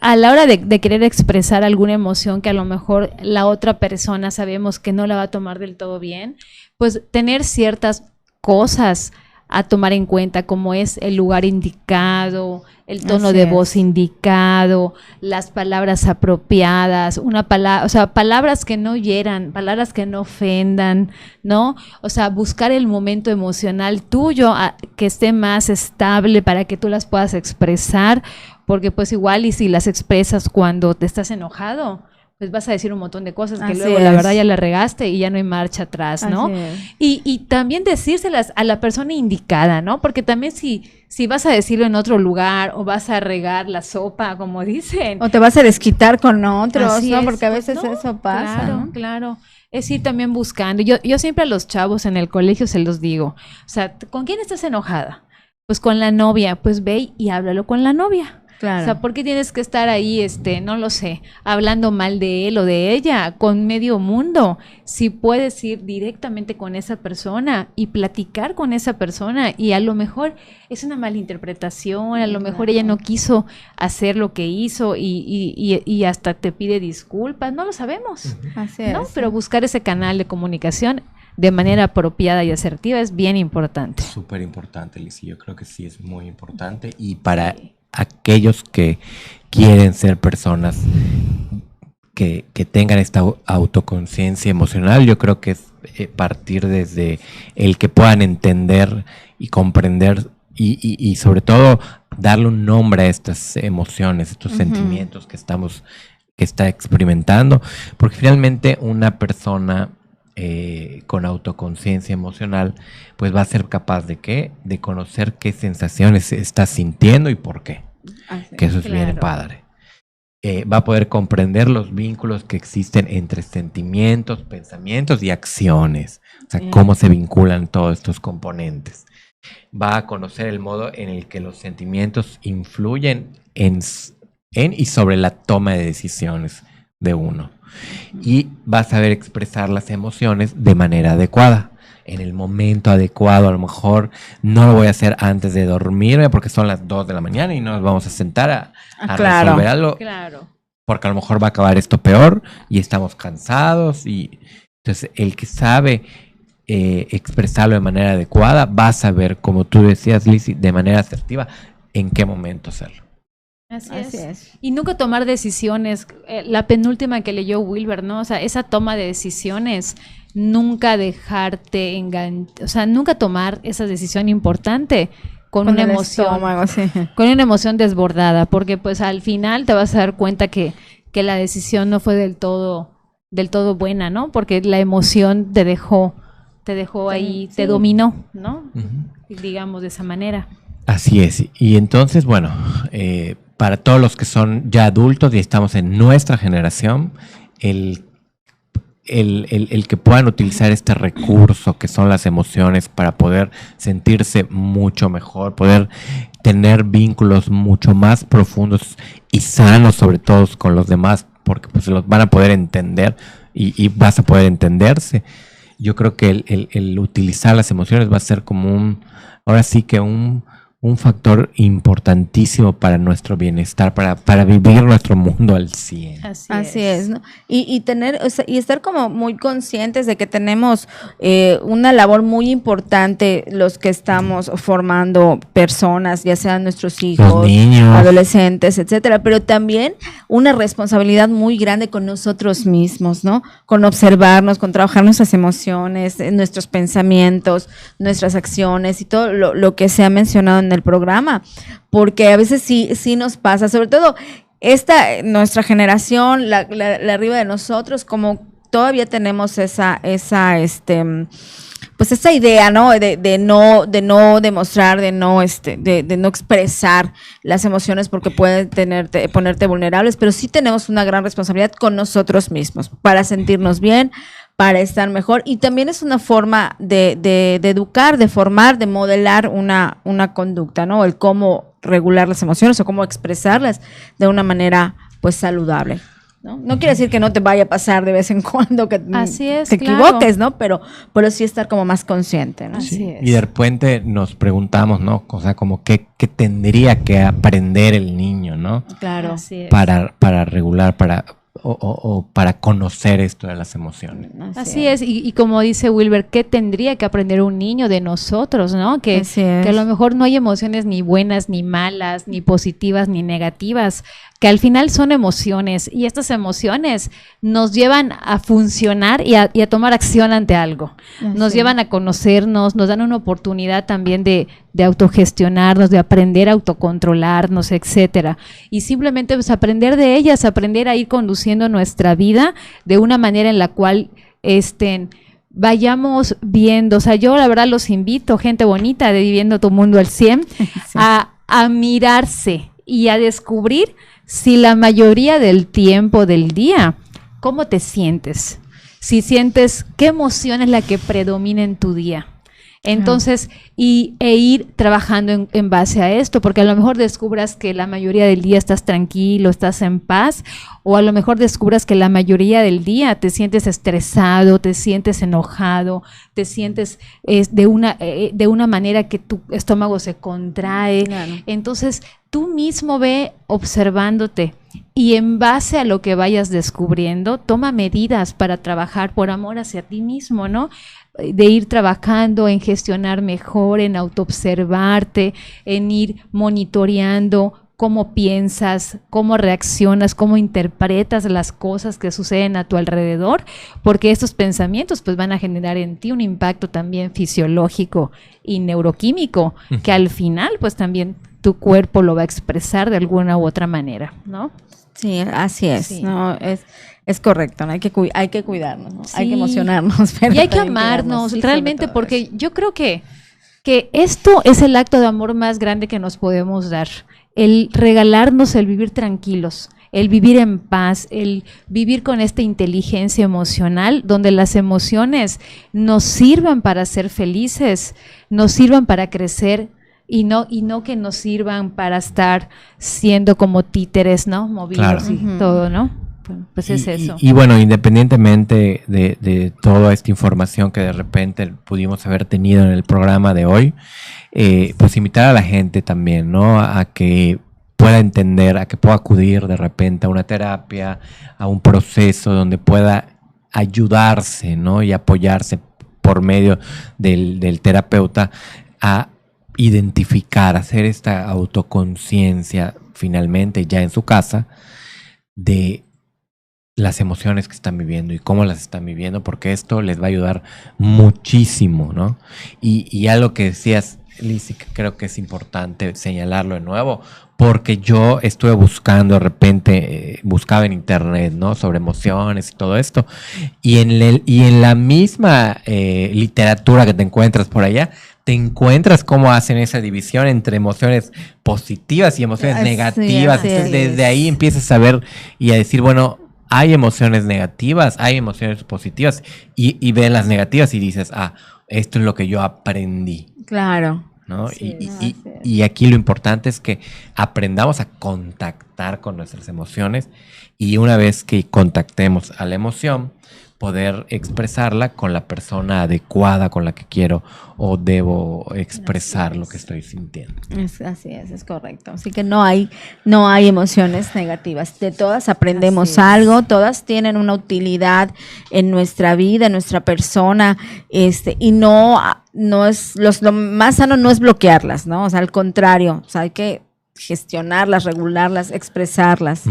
a la hora de querer expresar alguna emoción que a lo mejor la otra persona sabemos que no la va a tomar del todo bien, pues tener ciertas cosas a tomar en cuenta, como es el lugar indicado, el tono Así de es. voz indicado, las palabras apropiadas, o sea, palabras que no hieran, palabras que no ofendan, ¿no? O sea, buscar el momento emocional tuyo que esté más estable para que tú las puedas expresar, porque pues igual y si las expresas cuando te estás enojado, pues vas a decir un montón de cosas que Así luego la es. verdad ya la regaste y ya no hay marcha atrás, ¿no? Así es. Y también decírselas a la persona indicada, ¿no? Porque también si vas a decirlo en otro lugar o vas a regar la sopa, como dicen. O te vas a desquitar con otros, Así ¿no? es, Porque a pues, veces no, eso pasa, Claro, ¿no? claro. Es ir también buscando. Yo siempre a los chavos en el colegio se los digo, o sea, ¿con quién estás enojada? Pues con la novia, pues ve y háblalo con la novia. Claro. O sea, ¿por qué tienes que estar ahí, no lo sé, hablando mal de él o de ella con medio mundo? Si puedes ir directamente con esa persona y platicar con esa persona y a lo mejor es una malinterpretación, a lo mejor ella no quiso hacer lo que hizo y hasta te pide disculpas, no lo sabemos, Así ¿no? es. Pero buscar ese canal de comunicación de manera apropiada y asertiva es bien importante. Súper importante, Liz, y yo creo que sí es muy importante. Y para aquellos que quieren ser personas que tengan esta autoconciencia emocional, yo creo que es partir desde el que puedan entender y comprender y sobre todo darle un nombre a estas emociones, estos sentimientos que está experimentando, porque finalmente una persona con autoconciencia emocional, pues va a ser capaz de ¿qué? De conocer qué sensaciones está sintiendo y por qué. Así Que eso es bien Claro. padre. Va a poder comprender los vínculos que existen entre sentimientos, pensamientos y acciones. O sea, cómo se vinculan todos estos componentes. Va a conocer el modo en el que los sentimientos influyen en y sobre la toma de decisiones de uno. Y va a saber expresar las emociones de manera adecuada, en el momento adecuado. A lo mejor no lo voy a hacer antes de dormirme porque son las 2 de la mañana y no nos vamos a sentar a Claro. resolver algo, Claro. porque a lo mejor va a acabar esto peor y estamos cansados. Y entonces el que sabe expresarlo de manera adecuada va a saber, como tú decías, Lizzy, de manera asertiva, en qué momento hacerlo. Así Así es. es. Y nunca tomar decisiones. La penúltima que leyó Wilber, ¿no? O sea, esa toma de decisiones, nunca dejarte enganchar, o sea, nunca tomar esa decisión importante con una el emoción, estómago, sí. con una emoción desbordada, porque pues al final te vas a dar cuenta que la decisión no fue del todo buena, ¿no? Porque la emoción te dejó ahí, Sí. te dominó, ¿no? Ujú. Digamos de esa manera. Así es. Y entonces, bueno, para todos los que son ya adultos y estamos en nuestra generación, el que puedan utilizar este recurso que son las emociones para poder sentirse mucho mejor, poder tener vínculos mucho más profundos y sanos, sobre todo con los demás, porque pues los van a poder entender y vas a poder entenderse. Yo creo que el utilizar las emociones va a ser como ahora sí que un un factor importantísimo para nuestro bienestar, para vivir nuestro mundo al 100. Así es, ¿no? Y tener, o sea, y estar como muy conscientes de que tenemos una labor muy importante los que estamos formando personas, ya sean nuestros hijos, Los niños, adolescentes, etcétera, pero también una responsabilidad muy grande con nosotros mismos, ¿no? Con observarnos, con trabajar nuestras emociones, nuestros pensamientos, nuestras acciones y todo lo que se ha mencionado en el programa, porque a veces sí nos pasa, sobre todo nuestra generación, la arriba de nosotros, como todavía tenemos esa idea, ¿no? De no demostrar, de no expresar las emociones porque pueden ponerte vulnerables, pero sí tenemos una gran responsabilidad con nosotros mismos para sentirnos bien, para estar mejor, y también es una forma de educar, de formar, de modelar una conducta, ¿no? El cómo regular las emociones o cómo expresarlas de una manera pues saludable. No quiere decir que no te vaya a pasar de vez en cuando que te equivoques, ¿no? Pero sí estar como más consciente, ¿no? Sí. Así es. Y de repente nos preguntamos, ¿no? O sea, como qué tendría que aprender el niño, ¿no? Claro. Así es. Para regular, o para conocer esto de las emociones. Así es, y como dice Wilber, ¿qué tendría que aprender un niño de nosotros, no? Que a lo mejor no hay emociones ni buenas, ni malas, ni positivas, ni negativas, que al final son emociones, y estas emociones nos llevan a funcionar y a tomar acción ante algo. Nos llevan a conocernos, nos dan una oportunidad también de autogestionarnos, de aprender a autocontrolarnos, etcétera. Y simplemente pues aprender de ellas, aprender a ir conduciendo nuestra vida de una manera en la cual vayamos viendo. O sea, yo la verdad los invito, gente bonita de Viviendo tu Mundo al 100, a mirarse y a descubrir si la mayoría del tiempo del día, ¿cómo te sientes? Si sientes, ¿qué emoción es la que predomina en tu día? Entonces, e ir trabajando en base a esto, porque a lo mejor descubras que la mayoría del día estás tranquilo, estás en paz, o a lo mejor descubras que la mayoría del día te sientes estresado, te sientes enojado, te sientes de una manera que tu estómago se contrae. Claro. Entonces, tú mismo ve observándote y en base a lo que vayas descubriendo, toma medidas para trabajar por amor hacia ti mismo, ¿no? De ir trabajando en gestionar mejor, en autoobservarte, en ir monitoreando cómo piensas, cómo reaccionas, cómo interpretas las cosas que suceden a tu alrededor, porque estos pensamientos pues van a generar en ti un impacto también fisiológico y neuroquímico, que al final pues también tu cuerpo lo va a expresar de alguna u otra manera, ¿no? Sí, así es, sí. ¿No? Es correcto, ¿no? Hay que cuidarnos, ¿no? Sí. Hay que emocionarnos. Pero y hay que amarnos, realmente, porque eso. Yo creo que esto es el acto de amor más grande que nos podemos dar, el regalarnos el vivir tranquilos, el vivir en paz, el vivir con esta inteligencia emocional, donde las emociones nos sirvan para ser felices, nos sirvan para crecer, y no que nos sirvan para estar siendo como títeres, ¿no? Movidos, claro. Y todo, ¿no? Pues es eso. Y bueno, independientemente de toda esta información que de repente pudimos haber tenido en el programa de hoy, pues invitar a la gente también, ¿no? A que pueda entender, a que pueda acudir de repente a una terapia, a un proceso donde pueda ayudarse, ¿no? Y apoyarse por medio del terapeuta a identificar, hacer esta autoconciencia finalmente ya en su casa de las emociones que están viviendo y cómo las están viviendo, porque esto les va a ayudar muchísimo, ¿no? Y algo que decías, Lizy, que creo que es importante señalarlo de nuevo, porque yo estuve buscando de repente, buscaba en internet, ¿no? Sobre emociones y todo esto, y en la misma literatura que te encuentras por allá, te encuentras cómo hacen esa división entre emociones positivas y emociones negativas. Entonces, desde ahí empiezas a ver y a decir, bueno, hay emociones negativas, hay emociones positivas, y ves las negativas y dices, esto es lo que yo aprendí. Claro. ¿No? Y aquí lo importante es que aprendamos a contactar con nuestras emociones, y una vez que contactemos a la emoción, poder expresarla con la persona adecuada con la que quiero o debo expresar lo que estoy sintiendo. Así es correcto. Así que no hay emociones negativas. De todas aprendemos algo, todas tienen una utilidad en nuestra vida, en nuestra persona, y no es lo más sano no es bloquearlas, ¿no? O sea, al contrario, o sea, hay que gestionarlas, regularlas, expresarlas,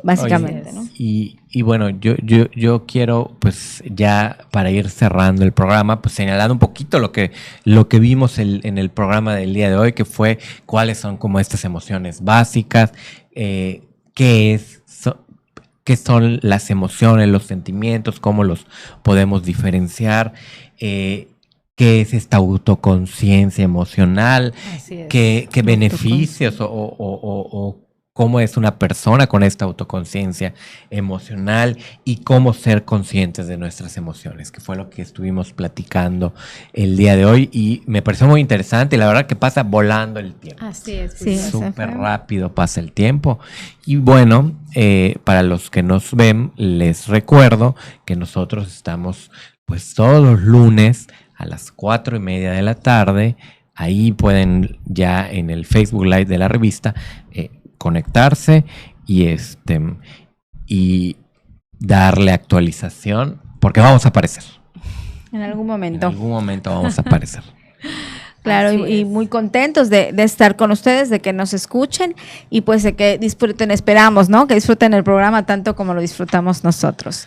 básicamente, ¿no? Y bueno, yo quiero, pues ya para ir cerrando el programa, pues señalando un poquito lo que vimos en el programa del día de hoy, que fue cuáles son como estas emociones básicas, qué son las emociones, los sentimientos, cómo los podemos diferenciar, qué es esta autoconciencia emocional, qué beneficios o cómo es una persona con esta autoconciencia emocional y cómo ser conscientes de nuestras emociones, que fue lo que estuvimos platicando el día de hoy y me pareció muy interesante y la verdad que pasa volando el tiempo. Así es. Sí, súper rápido pasa el tiempo. Y bueno, para los que nos ven, les recuerdo que nosotros estamos pues todos los lunes a las 4:30 de la tarde. Ahí pueden ya en el Facebook Live de la revista conectarse y darle actualización porque vamos a aparecer. En algún momento. En algún momento vamos a aparecer. Claro, y muy contentos de estar con ustedes, de que nos escuchen y pues de que disfruten, esperamos, ¿no? Que disfruten el programa tanto como lo disfrutamos nosotros.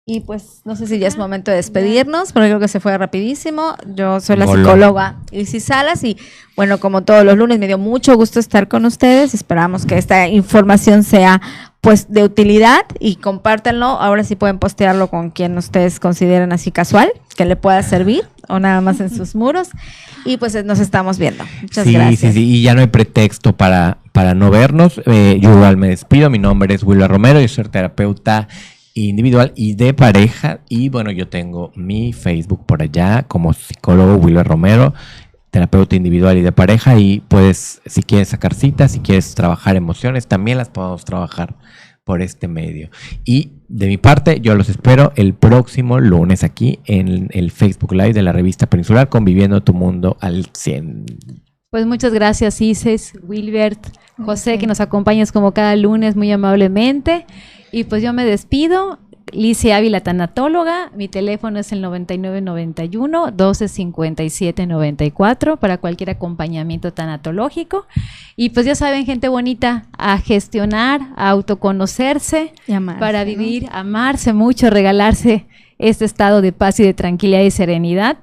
Y pues no sé si ya es momento de despedirnos, porque creo que se fue rapidísimo. Yo soy la psicóloga Isis Salas y bueno, como todos los lunes me dio mucho gusto estar con ustedes. Esperamos que esta información sea pues de utilidad y compártanlo. Ahora sí pueden postearlo con quien ustedes consideren así casual, que le pueda servir o nada más en sus muros. Y pues nos estamos viendo. Muchas gracias. Sí, y ya no hay pretexto para no vernos. Yo igual me despido. Mi nombre es Wilber Romero, yo soy terapeuta individual y de pareja y bueno, yo tengo mi Facebook por allá como psicólogo Wilber Romero, terapeuta individual y de pareja y puedes, si quieres sacar citas, si quieres trabajar emociones, también las podemos trabajar por este medio. Y de mi parte, yo los espero el próximo lunes aquí en el Facebook Live de la revista Peninsular, Conviviendo tu Mundo al 100. Pues muchas gracias Isis, Wilbert, José, que nos acompañas como cada lunes muy amablemente. Y pues yo me despido, Licia Ávila, tanatóloga, mi teléfono es el 9991-125794 para cualquier acompañamiento tanatológico. Y pues ya saben, gente bonita, a gestionar, a autoconocerse, y amarse, para vivir, ¿no? Amarse mucho, regalarse este estado de paz y de tranquilidad y serenidad,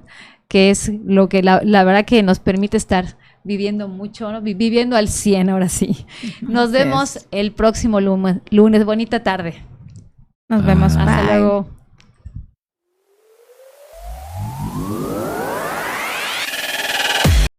que es lo que la verdad que nos permite estar viviendo mucho, ¿no? Viviendo al 100 ahora sí. Nos vemos el próximo lunes. Bonita tarde. Nos vemos. Hasta luego.